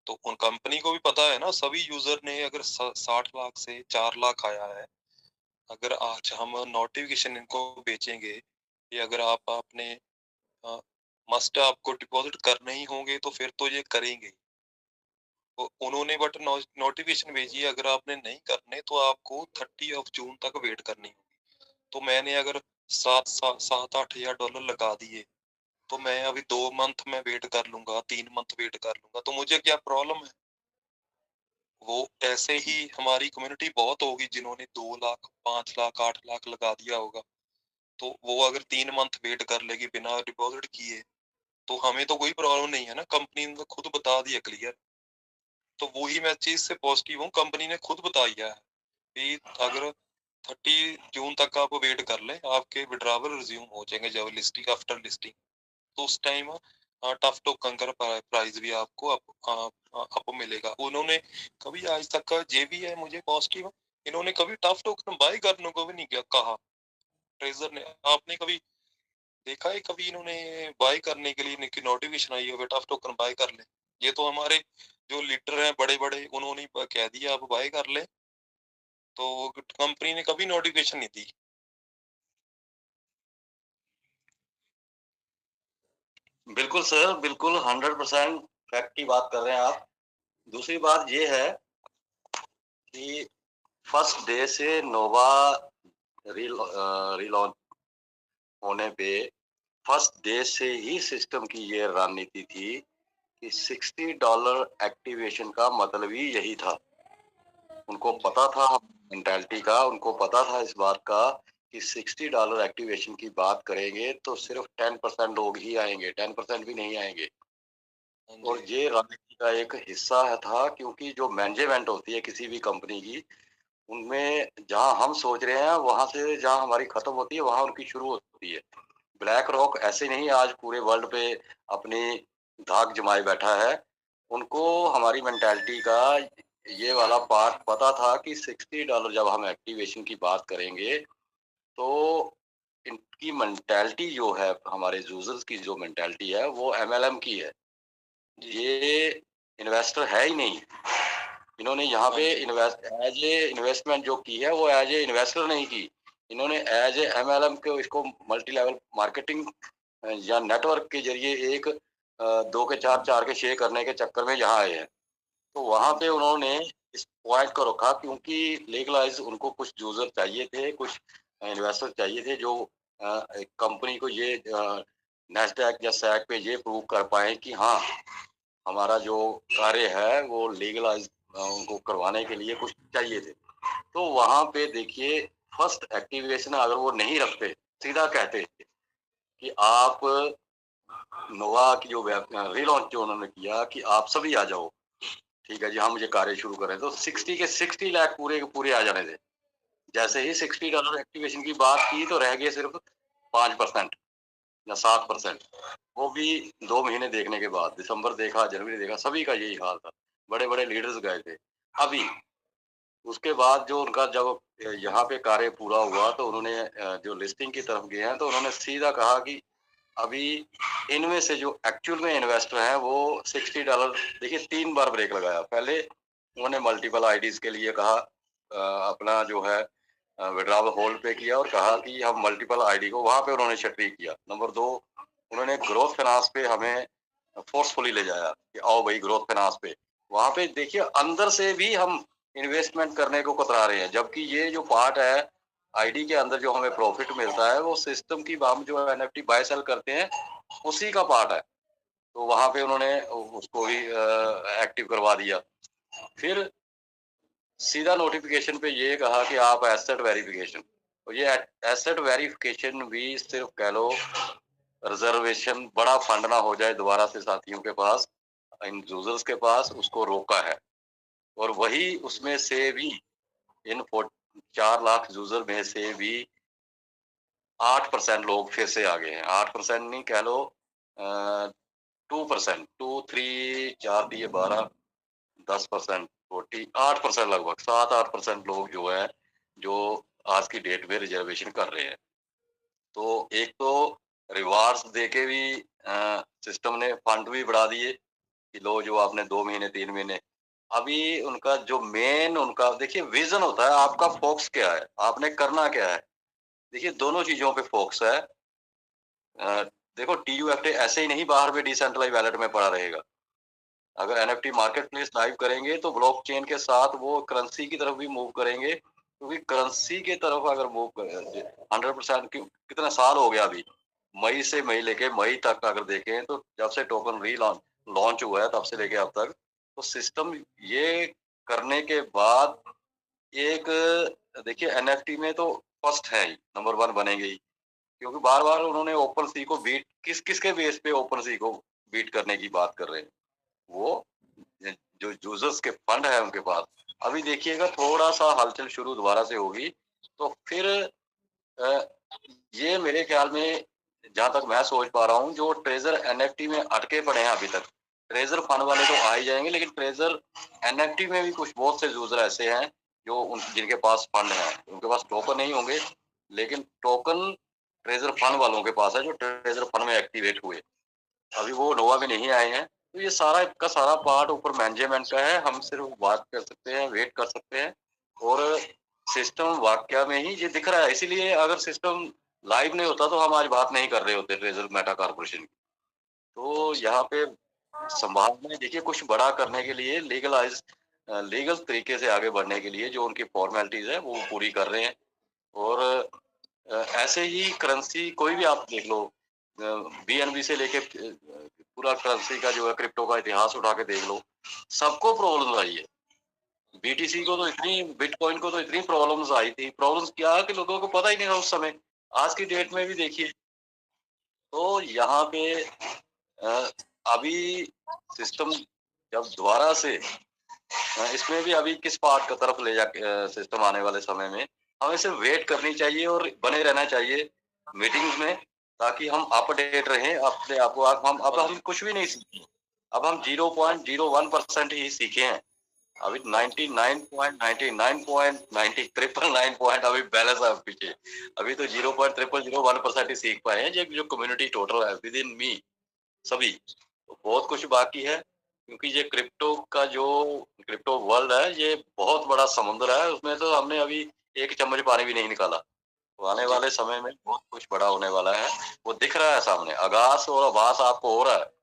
तो उन कंपनी को भी पता है ना, सभी यूजर ने अगर 60 लाख से 4 लाख आया है, अगर आज हम नोटिफिकेशन इनको बेचेंगे कि अगर आप आपने मस्ट आपको डिपॉजिट करने ही होंगे, तो फिर तो ये करेंगे। तो उन्होंने बट नोटिफिकेशन भेजी है, अगर आपने नहीं करने तो आपको 30 जून तक वेट करनी होगी। तो मैंने अगर 7-8 हजार डॉलर लगा दिए, तो मैं अभी 2 मंथ में वेट कर लूंगा, 3 मंथ वेट कर लूंगा, तो मुझे क्या प्रॉब्लम है। वो ऐसे ही हमारी कम्युनिटी बहुत होगी जिन्होंने 2 लाख 5 लाख 8 लाख लगा दिया होगा, तो वो अगर 3 मंथ वेट कर लेगी बिना डिपॉजिट किए, तो हमें तो कोई प्रॉब्लम नहीं है ना, कंपनी ने तो खुद बता दिया क्लियर। तो वही मैं चीज से पॉजिटिव हूँ, कंपनी ने खुद बताया है कि अगर 30 जून तक आप वेट कर ले, आपके विड्रॉवल रिज्यूम हो जाएंगे जब लिस्टिंग, आफ्टर लिस्टिंग, तो उस टाइम टफ टोकन का प्राइस भी आपको अप मिलेगा। उन्होंने कभी आज तक का जे भी है मुझे पॉजिटिव, इन्होंने कभी टफ टोकन बाय करने को भी नहीं किया कहा ट्रेजर ने। आपने कभी देखा है कभी इन्होंने बाय करने के लिए इनकी नोटिफिकेशन आई हो बेटा आप टोकन बाय कर ले? ये तो हमारे जो लीडर हैं बड़े बड़े, उन्होंने कह दिया आप बाय कर ले, तो कंपनी ने कभी नोटिफिकेशन नहीं दी। बिल्कुल सर, बिल्कुल 100% फैक्ट की बात कर रहे हैं आप। दूसरी बात ये है कि फर्स्ट डे से नोवा रिलॉन्च होने पे फर्स्ट डे से ही सिस्टम की ये रणनीति थी कि $60 एक्टिवेशन का मतलब ही यही था। उनको पता था मेंटालिटी का, उनको पता था इस बात का कि $60 एक्टिवेशन की बात करेंगे तो सिर्फ 10% लोग ही आएंगे, 10% भी नहीं आएंगे। और ये रणनीति का एक हिस्सा था, क्योंकि जो मैनेजमेंट होती है किसी भी कंपनी की, उनमें जहां हम सोच रहे हैं वहां से जहां हमारी खत्म होती है वहां उनकी शुरू होती है। ब्लैक रॉक ऐसे नहीं आज पूरे वर्ल्ड पे अपनी धाक जमाए बैठा है। उनको हमारी मेंटालिटी का ये वाला पार्ट पता था कि $60 जब हम एक्टिवेशन की बात करेंगे तो इनकी मेंटालिटी जो है, हमारे यूजर्स की जो मेंटालिटी है वो एमएलएम की है। ये इन्वेस्टर है ही नहीं। इन्होंने यहाँ पे एज ए इन्वेस्टमेंट जो की है वो एज ए इन्वेस्टर नहीं की, इन्होंने एज ए एमएलएम को इसको मल्टी लेवल मार्केटिंग या नेटवर्क के जरिए एक 2 के 4 4 के 6 करने के चक्कर में यहाँ आए हैं। तो वहां पे उन्होंने इस पॉइंट को रखा, क्योंकि लीगलाइज उनको कुछ यूजर चाहिए थे, कुछ इन्वेस्टर चाहिए थे जो कंपनी को ये नेस्डैक या सैक पे ये प्रूव कर पाए कि हाँ हमारा जो कार्य है वो लीगलाइज उनको करवाने के लिए कुछ चाहिए थे। तो वहां पे देखिए फर्स्ट एक्टिवेशन अगर वो नहीं रखते, सीधा कहते कि आप नोवा की जो रीलॉन्च जो उन्होंने किया कि आप सभी आ जाओ, ठीक है जी, हम ये कार्य शुरू करें, तो 60 लाख पूरे के पूरे आ जाने थे। जैसे ही $60 एक्टिवेशन की बात की तो रह गए सिर्फ 5% या 7%। वो भी 2 महीने देखने के बाद, दिसंबर देखा, जनवरी देखा, सभी का यही हाल था। बड़े बड़े लीडर्स गए थे। अभी उसके बाद जो उनका जब यहाँ पे कार्य पूरा हुआ तो उन्होंने जो लिस्टिंग की तरफ गए हैं तो उन्होंने सीधा कहा कि अभी इनमें से जो एक्चुअल में इन्वेस्टर हैं वो $60, देखिए 3 बार ब्रेक लगाया। पहले उन्होंने मल्टीपल आईडीज के लिए कहा, अपना जो है विड्रॉवल होल्ड पे किया और कहा कि हम मल्टीपल आईडी को, वहां पे उन्होंने छटरी किया। नंबर 2, उन्होंने ग्रोथ फाइनेंस पे हमें फोर्सफुली ले जाया कि आओ भाई ग्रोथ फाइनेंस पे। वहां पे देखिए अंदर से भी हम इन्वेस्टमेंट करने को कतरा रहे हैं, जबकि ये जो पार्ट है आईडी के अंदर जो हमें प्रॉफिट मिलता है वो सिस्टम की हम जो एनएफटी बाय सेल करते हैं उसी का पार्ट है। तो वहां पे उन्होंने उसको भी एक्टिव करवा दिया। फिर सीधा नोटिफिकेशन पे ये कहा कि आप एसेट वेरिफिकेशन, तो ये एसेट वेरिफिकेशन भी सिर्फ कह लो रिजर्वेशन बड़ा फंड ना हो जाए दोबारा से साथियों के पास, इन यूजर्स के पास, उसको रोका है। और वही उसमें से भी इन 4 लाख यूजर में से भी 8% लोग फिर से आ गए हैं। 8% नहीं कह लो 2%, 2 3 4 दिए 12, 10%, 40, 8% लगभग 7-8% लोग जो है जो आज की डेट में रिजर्वेशन कर रहे हैं। तो एक तो रिवार्ड्स देके भी सिस्टम ने फंड भी बढ़ा दिए कि लो जो आपने 2 महीने 3 महीने। अभी उनका जो मेन उनका देखिए विजन होता है, आपका फोकस क्या है, आपने करना क्या है। देखिए दोनों चीजों पे फोकस है। देखो टीयू एक्ट ऐसे ही नहीं बाहर में डिसेंट्रलाइज वैलेट में पड़ा रहेगा। अगर एनएफटी मार्केट प्लेस लाइव करेंगे तो ब्लॉकचेन के साथ वो करेंसी की तरफ भी मूव करेंगे, क्योंकि करेंसी के तरफ अगर मूव करें 100%, कितना साल हो गया अभी, मई से मई लेके मई तक अगर देखें तो जब से टोकन लॉन्च हुआ है तब से लेके अब तक, तो सिस्टम ये करने के बाद एक देखिए एनएफटी में तो फर्स्ट है ही, नंबर 1 बनेंगे ही, क्योंकि बार बार उन्होंने ओपन सी को बीट किसके बेस पे ओपन सी को बीट करने की बात कर रहे हैं। वो जो यूजर्स के फंड है उनके पास। अभी देखिएगा थोड़ा सा हलचल शुरू दोबारा से होगी तो फिर ये मेरे ख्याल में जहां तक मैं सोच पा रहा हूँ, जो ट्रेजर एनएफटी में अटके पड़े हैं अभी तक, ट्रेजर फंड वाले तो आ ही जाएंगे, लेकिन ट्रेजर एनएफटी में भी कुछ बहुत से यूजर ऐसे हैं जो जिनके पास फंड है, उनके पास टोकन नहीं होंगे लेकिन टोकन ट्रेजर फंड वालों के पास है जो ट्रेजर फंड में एक्टिवेट हुए, अभी वो नोवा में नहीं आए हैं। तो ये सारा का सारा पार्ट ऊपर मैनेजमेंट का है, हम सिर्फ बात कर सकते हैं, वेट कर सकते हैं, और सिस्टम वाकया में ही ये दिख रहा है। इसीलिए अगर सिस्टम लाइव नहीं होता तो हम आज बात नहीं कर रहे होते ट्रेजर मेटा कॉर्पोरेशन की। तो यहाँ पे संभावना है, देखिए कुछ बड़ा करने के लिए लीगल तरीके से आगे बढ़ने के लिए जो उनकी फॉर्मेलिटीज है वो पूरी कर रहे हैं। और ऐसे ही करेंसी कोई भी आप देख लो, बीएनबी से लेके पूरा करेंसी का जो है क्रिप्टो का इतिहास उठा के देख लो, सबको प्रॉब्लम आई है। बीटीसी को तो इतनी, बिटकॉइन को तो इतनी प्रॉब्लम्स आई थी, प्रॉब्लम्स क्या कि लोगों को पता ही नहीं था उस समय। आज की डेट में भी देखिए तो यहाँ पे अभी सिस्टम जब दोबारा से इसमें भी अभी किस पार्ट का तरफ ले जा सिस्टम आने वाले समय में, हमें सिर्फ वेट करनी चाहिए और बने रहना चाहिए मीटिंग्स में, ताकि हम अपडेट रहें अपने आप को। अब हम कुछ भी नहीं सीखे, अब हम 0.01% ही सीखे हैं। अभी 99.99.90 999 पॉइंट अभी बैलेंस है पीछे। अभी तो 0.0001% ही सीख पाए हैं जो कम्युनिटी टोटल है विद इन मी सभी। तो बहुत कुछ बाकी है, क्योंकि ये क्रिप्टो वर्ल्ड है, ये बहुत बड़ा समुद्र है, उसमें तो हमने अभी एक चम्मच पानी भी नहीं निकाला। तो आने वाले समय में बहुत कुछ बड़ा होने वाला है, वो दिख रहा है सामने, आगाज और आभास आपको हो रहा है।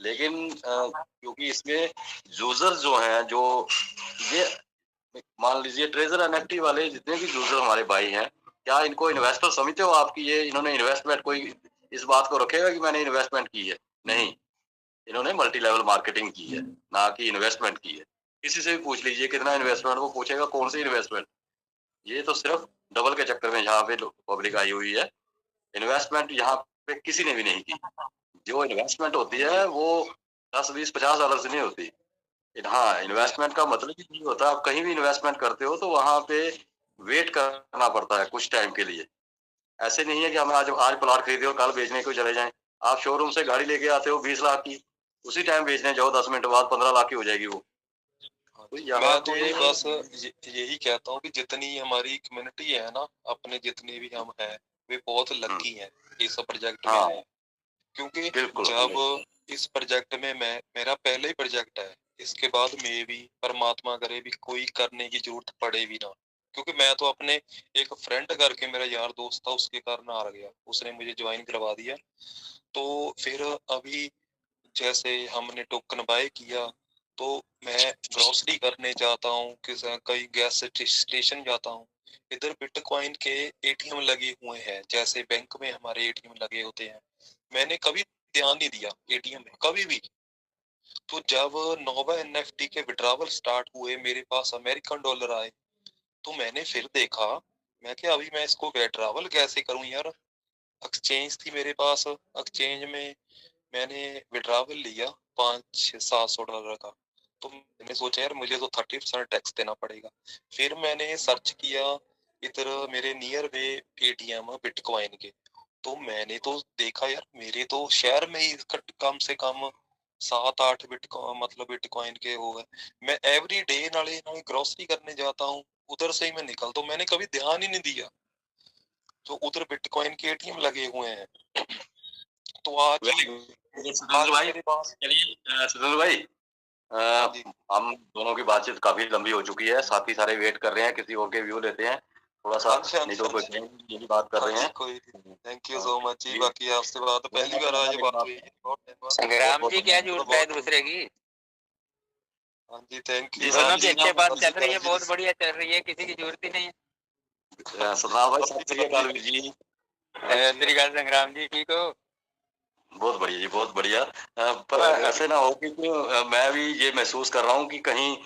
लेकिन क्योंकि इसमें यूजर जो हैं, जो ये मान लीजिए ट्रेजर एनएफटी वाले जितने भी यूजर हमारे भाई हैं, क्या इनको इन्वेस्टर समझते हो आपकी? ये इन्होंने इन्वेस्टमेंट कोई इस बात को रखेगा कि मैंने इन्वेस्टमेंट की है? नहीं, इन्होंने मल्टी लेवल मार्केटिंग की है, ना कि इन्वेस्टमेंट की है। किसी से भी पूछ लीजिए कितना इन्वेस्टमेंट, वो पूछेगा कौन सी इन्वेस्टमेंट। ये तो सिर्फ डबल के चक्कर में यहाँ पे पब्लिक आई हुई है, इन्वेस्टमेंट यहाँ पे किसी ने भी नहीं की। जो इन्वेस्टमेंट होती है वो 10, 20, 50 डॉलर से नहीं होती। हाँ, इन्वेस्टमेंट का मतलब ही नहीं होता। आप कहीं भी इन्वेस्टमेंट करते हो तो वहाँ पे वेट करना पड़ता है कुछ टाइम के लिए। ऐसे नहीं है कि हम आज प्लॉट खरीदे और कल बेचने को चले जाएं। आप शोरूम से गाड़ी लेके आते हो 20 लाख की, उसी टाइम बेचने जाओ 10 मिनट बाद 15 लाख की हो जाएगी वो। तो यहाँ मैं तो पे ये बस यही कहता हूँ कि जितनी हमारी कम्युनिटी है ना, अपने जितने भी हम हैं, वे बहुत लकी हैं इस प्रोजेक्ट में हाँ, है। क्योंकि बिल्कुल जब इस प्रोजेक्ट में मेरा पहला ही प्रोजेक्ट है, इसके बाद में भी परमात्मा करे भी कोई करने की जरूरत पड़े भी ना, क्योंकि मैं तो अपने एक फ्रेंड करके मेरा यार दोस्त था, उसके कारण हार गया, उसने मुझे ज्वाइन करवा दिया। तो फिर अभी जैसे हमने टोकन बाय किया, तो मैं ग्रोसरी करने जाता हूँ, कई गैस स्टेशन जाता हूँ, इधर बिटकॉइन के एटीएम लगे हुए हैं, जैसे बैंक में हमारे एटीएम लगे होते हैं। मैंने कभी ध्यान नहीं दिया एटीएम में कभी भी। तो जब नोवा एनएफटी के विड्रॉवल स्टार्ट हुए, मेरे पास अमेरिकन डॉलर आए, तो मैंने फिर देखा, मैं क्या अभी मैं इसको विड्रॉवल कैसे करूं यार। एक्सचेंज थी मेरे पास, एक्सचेंज में मैंने विड्रॉवल लिया $500-700 का। तो मैंने सोचा यार मुझे तो 30% टैक्स देना पड़ेगा। फिर मैंने सर्च किया इधर मेरे नियर वे एटीएम बिटकॉइन के, तो मैंने तो देखा यार मेरे तो शहर में ही कम से कम 7-8 बिटकॉइन मतलब बिटकॉइन के हो गए। मैं एवरी डे नाले ग्रोसरी करने जाता हूँ, उधर से ही मैं निकलता हूँ, मैंने कभी ध्यान ही नहीं दिया। तो उधर बिटकॉइन के एटीएम लगे हुए हैं। तो आज सुरेंद्र भाई, मेरे पास चलिए सुरेंद्र भाई, जी हम दोनों की बातचीत काफी लंबी हो चुकी है, साथी सारे वेट कर रहे हैं, किसी और के व्यू लेते हैं थोड़ा सा, हाँ जी हाँ नहीं जी तो हाँ कोई जी यही बात कर हाँ रहे जी, हैं। कोई थैंक यू हाँ, सो मच जी। जी, बाकी आपसे बात पहली बार आज बात हुई है, बहुत धन्यवाद। संग्राम जी क्या बहुत जरूरत है दूसरे की। हाँ जी थैंक जी यू सर दोनों जी, की अच्छे बात चल रही है, जी। बहुत बढ़िया चल रही है, किसी की जरूरत ही नहीं है। सतनाम भाई, सत श्री अकाल वीर जी। श्रीकाल संग्राम जी, ठीक हो? बहुत बढ़िया जी, बहुत बढ़िया। पर ऐसे ना हो कि मैं भी ये महसूस कर रहा हूँ कि कहीं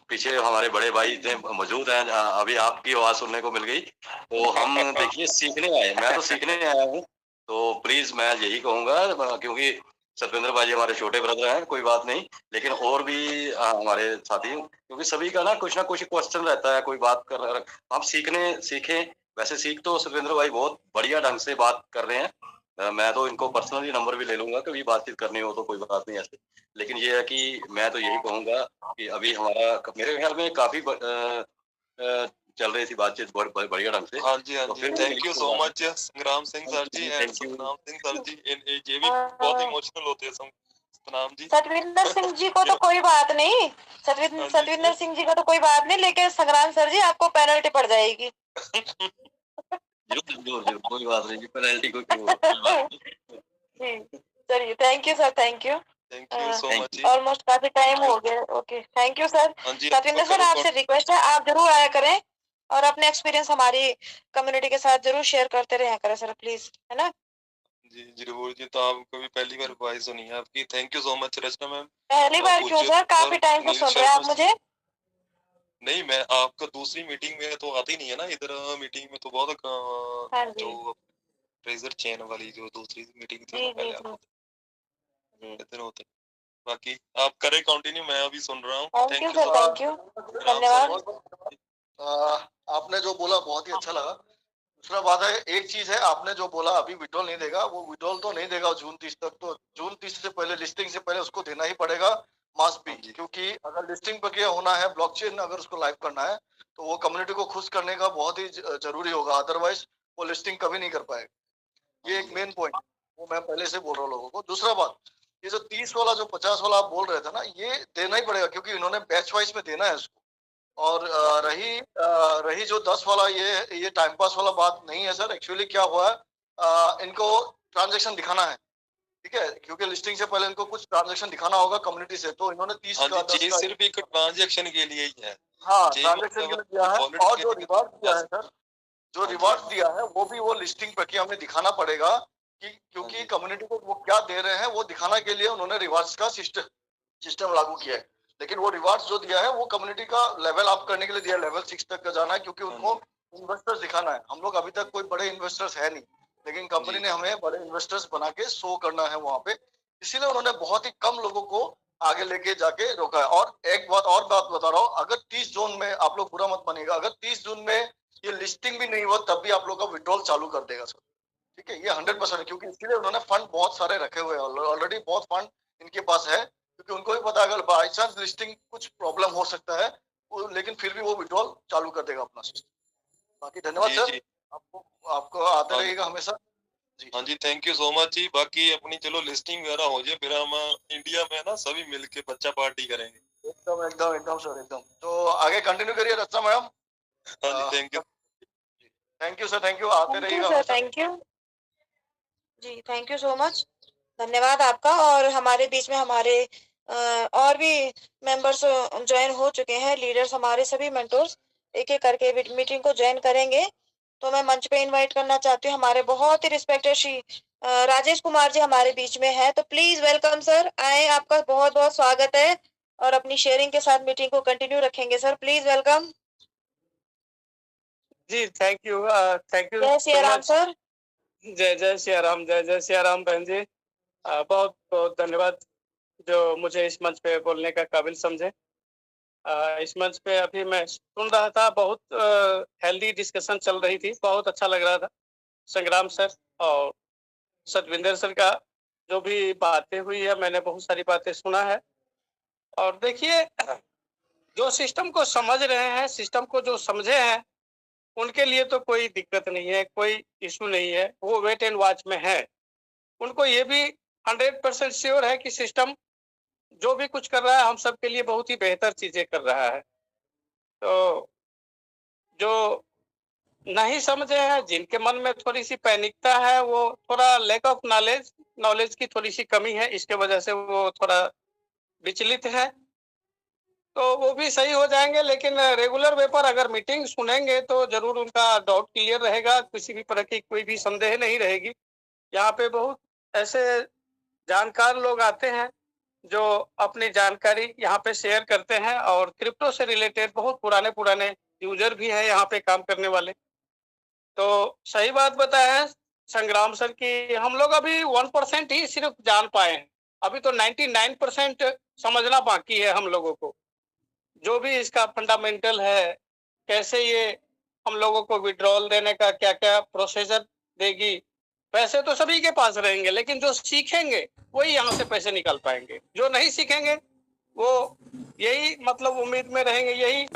पीछे हमारे बड़े भाई थे मौजूद हैं, अभी आपकी आवाज सुनने को मिल गई, तो हम देखिए सीखने आए, मैं तो सीखने आया हूँ। तो प्लीज मैं यही कहूंगा, क्योंकि सत्येंद्र भाई हमारे छोटे ब्रदर हैं, कोई बात नहीं, लेकिन और भी हमारे साथी, क्योंकि सभी का ना कुछ क्वेश्चन रहता है, कोई बात कर, हम सीखें। वैसे सीख तो सत्येंद्र भाई बहुत बढ़िया ढंग से बात कर रहे हैं। मैं तो इनको पर्सनली नंबर भी ले लूंगा, कभी बातचीत करनी हो तो, कोई बात नहीं ऐसे। लेकिन ये है कि मैं तो यही कहूंगा कि अभी हमारा मेरे ख्याल में काफी चल रही थी बातचीत बढ़िया ढंग से। हाँ जी हाँ तो जी, फिर thank you so much Sangram Singh sir ji and thank you. Satnam Singh sir ji. ये भी बहुत इमोशनल होते हैं सतनाम जी। सतविंदर सिंह जी को तो कोई बात नहीं, हाँ जी सतविंदर सिंह जी को तो कोई बात नहीं, लेकिन संग्राम सर जी आपको पेनल्टी पड़ जाएगी। जरूर, कोई बात नहीं, पेनल्टी कोई बात नहीं। जी चलिए, thank you sir, thank you. Thank you so much जी। ऑलमोस्ट काफी टाइम हो गया। Okay, thank you sir. हाँ जी सतविंदर सर, आपसे रिक्वेस्ट है, आप जरूर आया करें और अपने एक्सपीरियंस हमारी कम्युनिटी के साथ जरूर शेयर करते रहा करें सर, प्लीज, है ना। जी जरूर जी। तो आपको भी पहली बार वॉइस सुनी है आपकी, thank you so much Rachna ma'am. पहली बार क्यों सर, काफी टाइम से सुन रहे हैं आप मुझे। नहीं, मैं आपको दूसरी मीटिंग में तो आती नहीं है ना, इधर मीटिंग में तो बहुत हाँ जी जो ट्रेजर चेन वाली जो दूसरी मीटिंग थी जी ना जी पहले, जी आप जी। इधर होते। बाकी आप करें कंटिन्यू, मैं अभी सुन रहा हूँ। Thank you thank you sir, so thank you, Ram sir. धन्यवाद। आपने जो बोला बहुत ही अच्छा लगा। दूसरा बात है, एक चीज है, आपने जो बोला अभी विड्रॉल नहीं देगा, वो विड्रॉल तो नहीं देगा जून 30 तक, तो जून 30 से पहले, लिस्टिंग से पहले उसको देना ही पड़ेगा मास भी, हाँ जी। क्योंकि अगर लिस्टिंग प्रक्रिया होना है, ब्लॉकचेन अगर उसको लाइव करना है, तो वो कम्युनिटी को खुश करने का बहुत ही जरूरी होगा, अदरवाइज वो लिस्टिंग कभी नहीं कर पाएगा। ये एक मेन पॉइंट, वो मैं पहले से बोल रहा हूँ लोगों को। दूसरा बात, ये जो 30 वाला जो 50 वाला आप बोल रहे थे ना, ये देना ही पड़ेगा, क्योंकि इन्होंने बैच वाइज में देना है इसको। और रही जो 10 वाला, ये टाइम पास वाला बात नहीं है सर। एक्चुअली क्या हुआ है, इनको ट्रांजैक्शन दिखाना है, ठीक है, क्योंकि लिस्टिंग से पहले इनको कुछ ट्रांजैक्शन दिखाना होगा कम्युनिटी से, तो इन्होंने 30 हाँ का जी, 10 ये का, सिर्फ एक ट्रांजैक्शन के लिए ही है। हाँ, ये ट्रांजैक्शन के मतलब लिए दिया है। वॉलेट और के जो लिए रिवार्ड दिया है yes। सर, जो हाँ जी, रिवार्ड हाँ जी। दिया है वो भी वो लिस्टिंग प्रक्रिया में दिखाना पड़ेगा, कि क्योंकि जी। कम्युनिटी को वो क्या दे रहे हैं वो दिखाने के लिए उन्होंने रिवार्ड्स का सिस्टम लागू किया है। लेकिन वो रिवार्ड्स जो दिया है वो कम्युनिटी का लेवल अप करने के लिए दिया है, लेवल 6 तक का जाना है, क्योंकि उनको इन्वेस्टर्स दिखाना है। हम लोग अभी तक कोई बड़े इन्वेस्टर्स है नहीं, लेकिन कंपनी ने हमें बड़े इन्वेस्टर्स बना के शो करना है वहां पे, इसीलिए उन्होंने बहुत ही कम लोगों को आगे लेके जाके रोका है। और एक बात बता रहा हूँ, अगर 30 जून में आप लोग बुरा मत मानिएगा, अगर 30 जून में ये लिस्टिंग भी नहीं हुआ तब भी आप लोग का विड्रॉल चालू कर देगा सर, ठीक है, ये 100% है, क्योंकि इसलिए उन्होंने फंड बहुत सारे रखे हुए हैं, ऑलरेडी बहुत फंड इनके पास है, क्योंकि उनको भी पता है अगर बाई चांस लिस्टिंग कुछ प्रॉब्लम हो सकता है लेकिन फिर भी वो विड्रॉल चालू कर देगा अपना सिस्टम। बाकी धन्यवाद सर, जी आपको आते हाँ रहेगा हमेशा जी। हाँ जी, थैंक यू सो मच जी। बाकी अपनी चलो लिस्टिंग वगैरह हो जाए, फिर हम इंडिया में ना सभी मिलके बच्चा पार्टी करेंगे। एकदम एकदम एकदम सर एकदम। तो आगे कंटिन्यू करिए रचना मैडम। हाँ जी, thank you sir, thank you, आते थैंक यू रहिएगा सर, हमेशा। थैंक यू जी, थैंक यू सो मच, धन्यवाद आपका। और हमारे बीच में हमारे और भी मेंबर्स ज्वाइन हो चुके हैं, लीडर्स हमारे सभी मेंटोर्स एक एक करके मीटिंग को ज्वाइन करेंगे। तो मैं मंच पे इनवाइट करना चाहती हूँ, हमारे बहुत ही रिस्पेक्टेड श्री राजेश कुमार जी हमारे बीच में है, तो प्लीज वेलकम सर, आए, आपका बहुत बहुत स्वागत है और अपनी शेयरिंग के साथ मीटिंग को कंटिन्यू रखेंगे सर, प्लीज वेलकम। जी थैंक यू जय सिया राम सर। जय जय सिया राम, जय जय सिया राम बहन जी। बहुत बहुत धन्यवाद जो मुझे इस मंच पे बोलने का काबिल समझे। इस मंच पे अभी मैं सुन रहा था, बहुत हेल्दी डिस्कशन चल रही थी, बहुत अच्छा लग रहा था। संग्राम सर और सतविंदर सर का जो भी बातें हुई है, मैंने बहुत सारी बातें सुना है। और देखिए, जो सिस्टम को समझ रहे हैं, सिस्टम को जो समझे हैं, उनके लिए तो कोई दिक्कत नहीं है, कोई इशू नहीं है, वो वेट एंड वॉच में है। उनको ये भी 100% श्योर है कि सिस्टम जो भी कुछ कर रहा है हम सबके लिए बहुत ही बेहतर चीजें कर रहा है। तो जो नहीं समझे हैं, जिनके मन में थोड़ी सी पैनिकता है, वो थोड़ा लैक ऑफ नॉलेज की थोड़ी सी कमी है, इसके वजह से वो थोड़ा विचलित है, तो वो भी सही हो जाएंगे। लेकिन रेगुलर वे पर अगर मीटिंग सुनेंगे तो जरूर उनका डाउट क्लियर रहेगा, किसी भी तरह की कोई भी संदेह नहीं रहेगी। यहाँ पे बहुत ऐसे जानकार लोग आते हैं जो अपनी जानकारी यहाँ पे शेयर करते हैं, और क्रिप्टो से रिलेटेड बहुत पुराने यूजर भी हैं यहाँ पे काम करने वाले। तो सही बात बताया है संग्राम सर की, हम लोग अभी 1% ही सिर्फ जान पाए हैं, अभी तो 99% समझना बाकी है हम लोगों को। जो भी इसका फंडामेंटल है, कैसे ये हम लोगों को विड्रॉल देने का क्या क्या प्रोसीजर देगी। पैसे तो सभी के पास रहेंगे, लेकिन जो सीखेंगे वही यहाँ से पैसे निकाल पाएंगे, जो नहीं सीखेंगे वो यही मतलब उम्मीद में रहेंगे, यही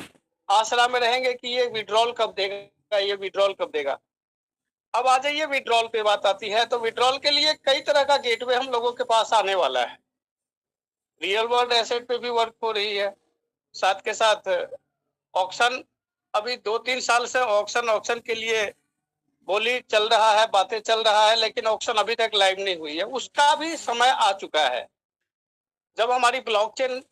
आसरा में रहेंगे कि ये विड्रॉल कब देगा, ये विड्रॉल कब देगा। अब आ जाइए विड्रॉल पे बात आती है, तो विड्रॉल के लिए कई तरह का गेटवे हम लोगों के पास आने वाला है। रियल वर्ल्ड एसेट पे भी वर्क हो रही है, साथ के साथ ऑक्शन, अभी 2-3 साल से ऑक्शन के लिए बोली चल रहा है, बातें चल रहा है, लेकिन ऑक्शन अभी तक लाइव नहीं हुई है। उसका भी समय आ चुका है। जब हमारी ब्लॉकचेन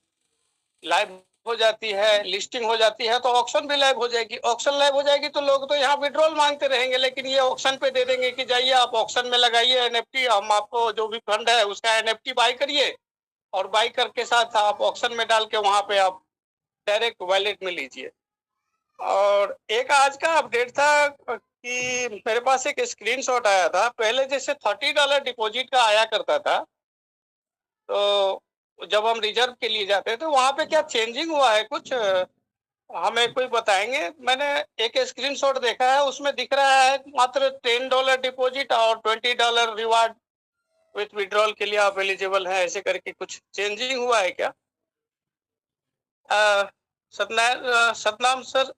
लाइव हो जाती है, लिस्टिंग हो जाती है, तो ऑक्शन भी लाइव हो जाएगी। ऑक्शन लाइव हो जाएगी तो लोग तो यहाँ विड्रॉल मांगते रहेंगे, लेकिन ये ऑक्शन पे दे देंगे कि जाइए आप ऑक्शन में लगाइए एनएफटी, हम आपको जो भी फंड है उसका एनएफटी बाई करिए, और बाई करके साथ आप ऑक्शन में डाल के वहां पे आप डायरेक्ट वॉलेट में लीजिए। और एक आज का अपडेट था कि मेरे पास एक स्क्रीनशॉट आया था, पहले जैसे $30 डिपॉजिट का आया करता था, तो जब हम रिजर्व के लिए जाते तो वहां पे क्या चेंजिंग हुआ है कुछ, हमें कोई बताएंगे। मैंने एक स्क्रीनशॉट देखा है, उसमें दिख रहा है मात्र $10 डिपॉजिट और $20 रिवार्ड विथ विड्रॉल के लिए आप एलिजिबल हैं, ऐसे करके कुछ चेंजिंग हुआ है क्या? सतनाम सर,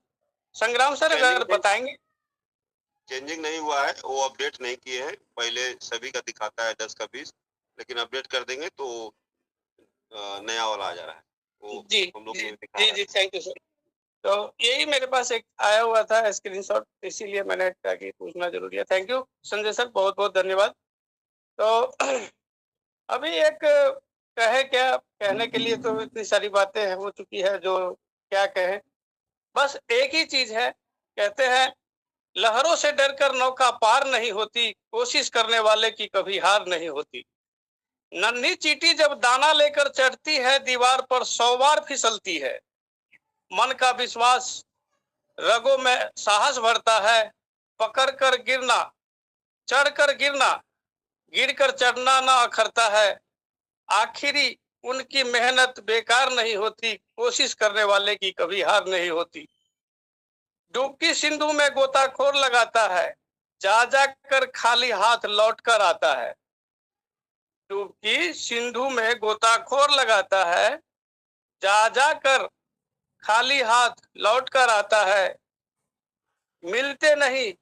संग्राम सर अगर बताएंगे। चेंजिंग नहीं हुआ है, वो अपडेट नहीं किए हैं, पहले सभी का दिखाता है 10 का 20, लेकिन अपडेट कर देंगे तो नया वाला आ जा रहा है वो जी हम लोग जी को दिखा जी, रहा है। जी थैंक यू सर। तो यही मेरे पास एक आया हुआ था स्क्रीनशॉट, इसीलिए मैंने कहा कि पूछना जरूरी है। थैंक यू संजय सर, बहुत बहुत धन्यवाद। तो अभी एक क्या कहने के लिए तो इतनी सारी बातें हो चुकी है, जो क्या कहें, बस एक ही चीज है, कहते हैं लहरों से डरकर नौका पार नहीं होती, कोशिश करने वाले की कभी हार नहीं होती। नन्ही चींटी जब दाना लेकर चढ़ती है, दीवार पर 100 बार फिसलती है। मन का विश्वास रगों में साहस भरता है, पकड़ कर गिरना चढ़कर गिरना, गिरकर चढ़ना ना अखरता है, आखिरी उनकी मेहनत बेकार नहीं होती, कोशिश करने वाले की कभी हार नहीं होती। डुबकी सिंधु में गोताखोर लगाता है, जा जा कर खाली हाथ लौट कर आता है। डुबकी सिंधु में गोताखोर लगाता है, जा जा कर खाली हाथ लौट कर आता है। मिलते नहीं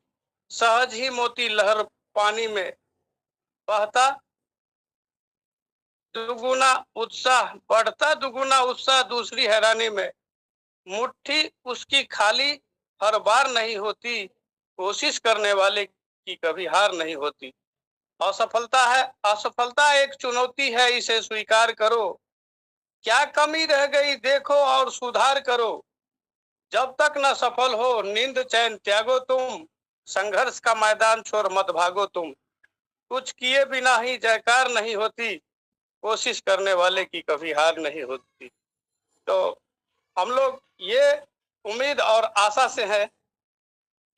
सहज ही मोती लहर पानी में, बहता दुगुना उत्साह, बढ़ता दुगुना उत्साह दूसरी हैरानी में। मुट्ठी उसकी खाली हर बार नहीं होती, कोशिश करने वाले की कभी हार नहीं होती। असफलता एक चुनौती है, इसे स्वीकार करो। क्या कमी रह गई देखो और सुधार करो। जब तक न सफल हो नींद चैन त्यागो तुम, संघर्ष का मैदान छोड़ मत भागो तुम। कुछ किए बिना ही जयकार नहीं होती, कोशिश करने वाले की कभी हार नहीं होती। तो हम लोग ये उम्मीद और आशा से है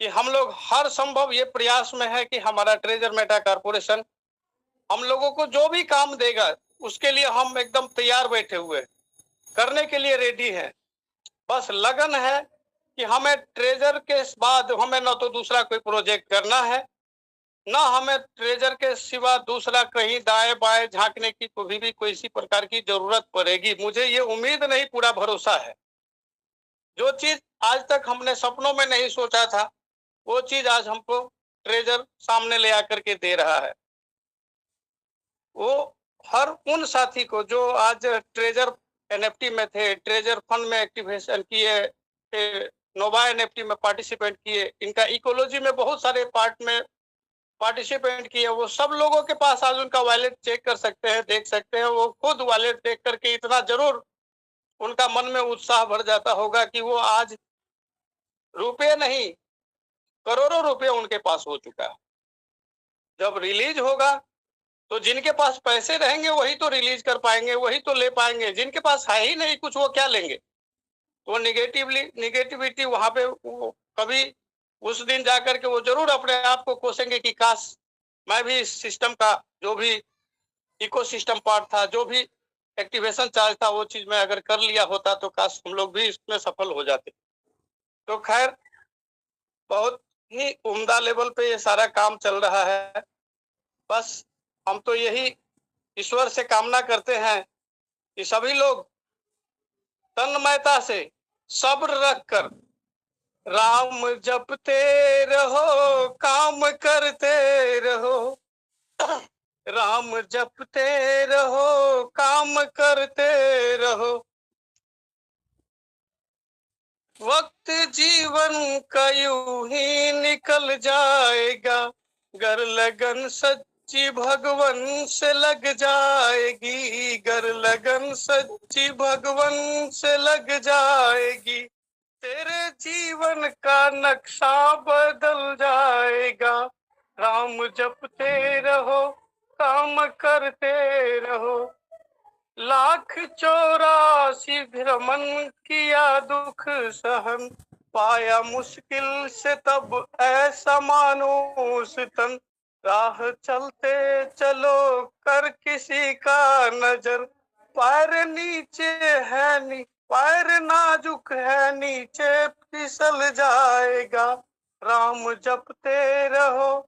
कि हम लोग हर संभव ये प्रयास में है कि हमारा ट्रेजर मेटा कारपोरेशन हम लोगों को जो भी काम देगा उसके लिए हम एकदम तैयार बैठे हुए हैं, करने के लिए रेडी हैं। बस लगन है कि हमें ट्रेजर के बाद हमें न तो दूसरा कोई प्रोजेक्ट करना है, ना हमें ट्रेजर के सिवा दूसरा कहीं दाएं बाएं झांकने की कभी भी कोई सी प्रकार की जरूरत पड़ेगी। मुझे ये उम्मीद नहीं, पूरा भरोसा है। जो चीज आज तक हमने सपनों में नहीं सोचा था वो चीज आज हमको ट्रेजर सामने ले आकर के दे रहा है। वो हर उन साथी को जो आज ट्रेजर एनएफटी में थे, ट्रेजर फंड में एक्टिवेशन किए, नोवा एनएफटी में पार्टिसिपेट किए, इनका इकोलॉजी में बहुत सारे पार्ट में पार्टिसिपेट किए, वो सब लोगों के पास आज उनका वॉलेट चेक कर सकते हैं, देख सकते हैं। वो खुद वॉलेट देख करके इतना जरूर उनका मन में उत्साह भर जाता होगा कि वो आज रुपए नहीं करोड़ों रुपए उनके पास हो चुका है। जब रिलीज होगा तो जिनके पास पैसे रहेंगे वही तो रिलीज कर पाएंगे, वही तो ले पाएंगे। जिनके पास है ही नहीं कुछ वो क्या लेंगे? तो निगेटिविटी वहां पे वो कभी उस दिन जाकर के वो जरूर अपने आप को कोसेंगे कि काश मैं भी इस सिस्टम का जो भी इकोसिस्टम पार्ट था, जो भी एक्टिवेशन चार्ज था, वो चीज मैं अगर कर लिया होता तो काश हम लोग भी इसमें सफल हो जाते। तो खैर बहुत ही उम्दा लेवल पे ये सारा काम चल रहा है। बस हम तो यही ईश्वर से कामना करते हैं कि सभी लोग तन्मयता से सब्र रखकर राम जपते रहो, काम करते रहो। राम जपते रहो, काम करते रहो। वक्त जीवन का यूं ही निकल जाएगा, गर लगन सच्ची भगवन से लग जाएगी, गर लगन सच्ची भगवन से लग जाएगी। तेरे जीवन का नक्शा बदल जाएगा। राम जपते रहो, काम करते रहो। लाख 84 भ्रमण किया दुख सहन, पाया मुश्किल से तब ऐसा मानुष तन। राह चलते चलो कर किसी का नजर, पैर नीचे है पैर नाजुक है, नीचे फिसल जाएगा। राम जपते रहो,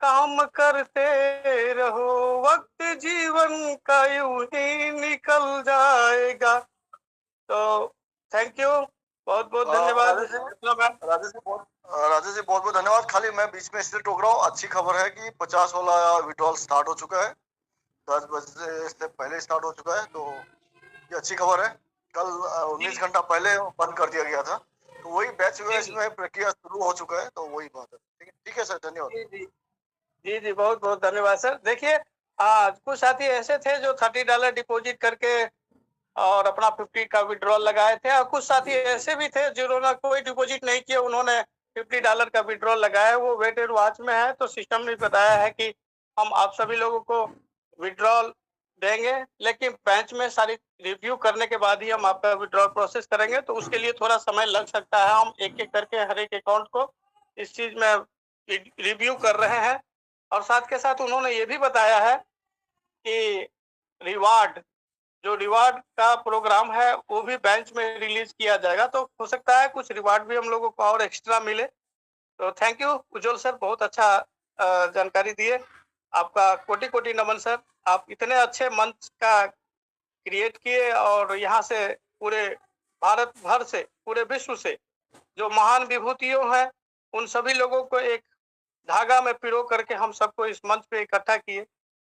काम करते रहो। वक्त जीवन का यूं ही निकल जाएगा। तो थैंक यू, बहुत बहुत धन्यवाद। राजेश जी बहुत बहुत धन्यवाद। खाली मैं बीच में इसलिए टोक रहा हूँ, अच्छी खबर है कि 50 वाला विड्रॉल स्टार्ट हो चुका है, 10 बजे से पहले स्टार्ट हो चुका है। तो ये अच्छी खबर है। कल 19 घंटा पहले बंद कर दिया गया था, तो वही बैच में प्रक्रिया शुरू हो चुका है। तो वही बात है। ठीक है सर, धन्यवाद। जी बहुत बहुत धन्यवाद सर। देखिए कुछ साथी ऐसे थे जो $30 डिपॉजिट करके और अपना 50 का विड्रॉल लगाए थे, और कुछ साथी ऐसे भी थे जिन्होंने कोई डिपॉजिट नहीं किया, उन्होंने $50 का विड्रॉल लगाया। वो वेट एंड वॉच में है, तो सिस्टम ने बताया है कि हम आप सभी लोगों को विड्रॉल देंगे, लेकिन बेंच में सारी रिव्यू करने के बाद ही हम आपका विड्रॉल प्रोसेस करेंगे। तो उसके लिए थोड़ा समय लग सकता है। हम एक एक करके हर एक अकाउंट को इस चीज में रिव्यू कर रहे हैं। और साथ के साथ उन्होंने ये भी बताया है कि रिवार्ड का प्रोग्राम है वो भी बेंच में रिलीज किया जाएगा, तो हो सकता है कुछ रिवार्ड भी हम लोगों को और एक्स्ट्रा मिले। तो थैंक यू उज्जवल सर, बहुत अच्छा जानकारी दिए। आपका कोटि कोटि नमन सर। आप इतने अच्छे मंच का क्रिएट किए और यहाँ से पूरे भारत भर से, पूरे विश्व से जो महान विभूतियों हैं उन सभी लोगों को एक धागा में पिरो करके हम सबको इस मंच पे इकट्ठा किए।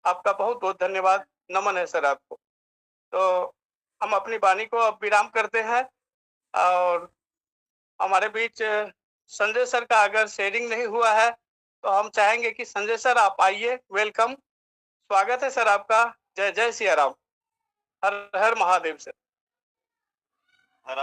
आपका बहुत बहुत धन्यवाद, नमन है सर आपको। तो हम अपनी वाणी को अब विराम करते हैं और हमारे बीच संजय सर का अगर शेयरिंग नहीं हुआ है तो हम चाहेंगे कि संजय सर आप आइए। वेलकम, स्वागत है सर आपका। जय जय सिया राम, हर हर महादेव सर।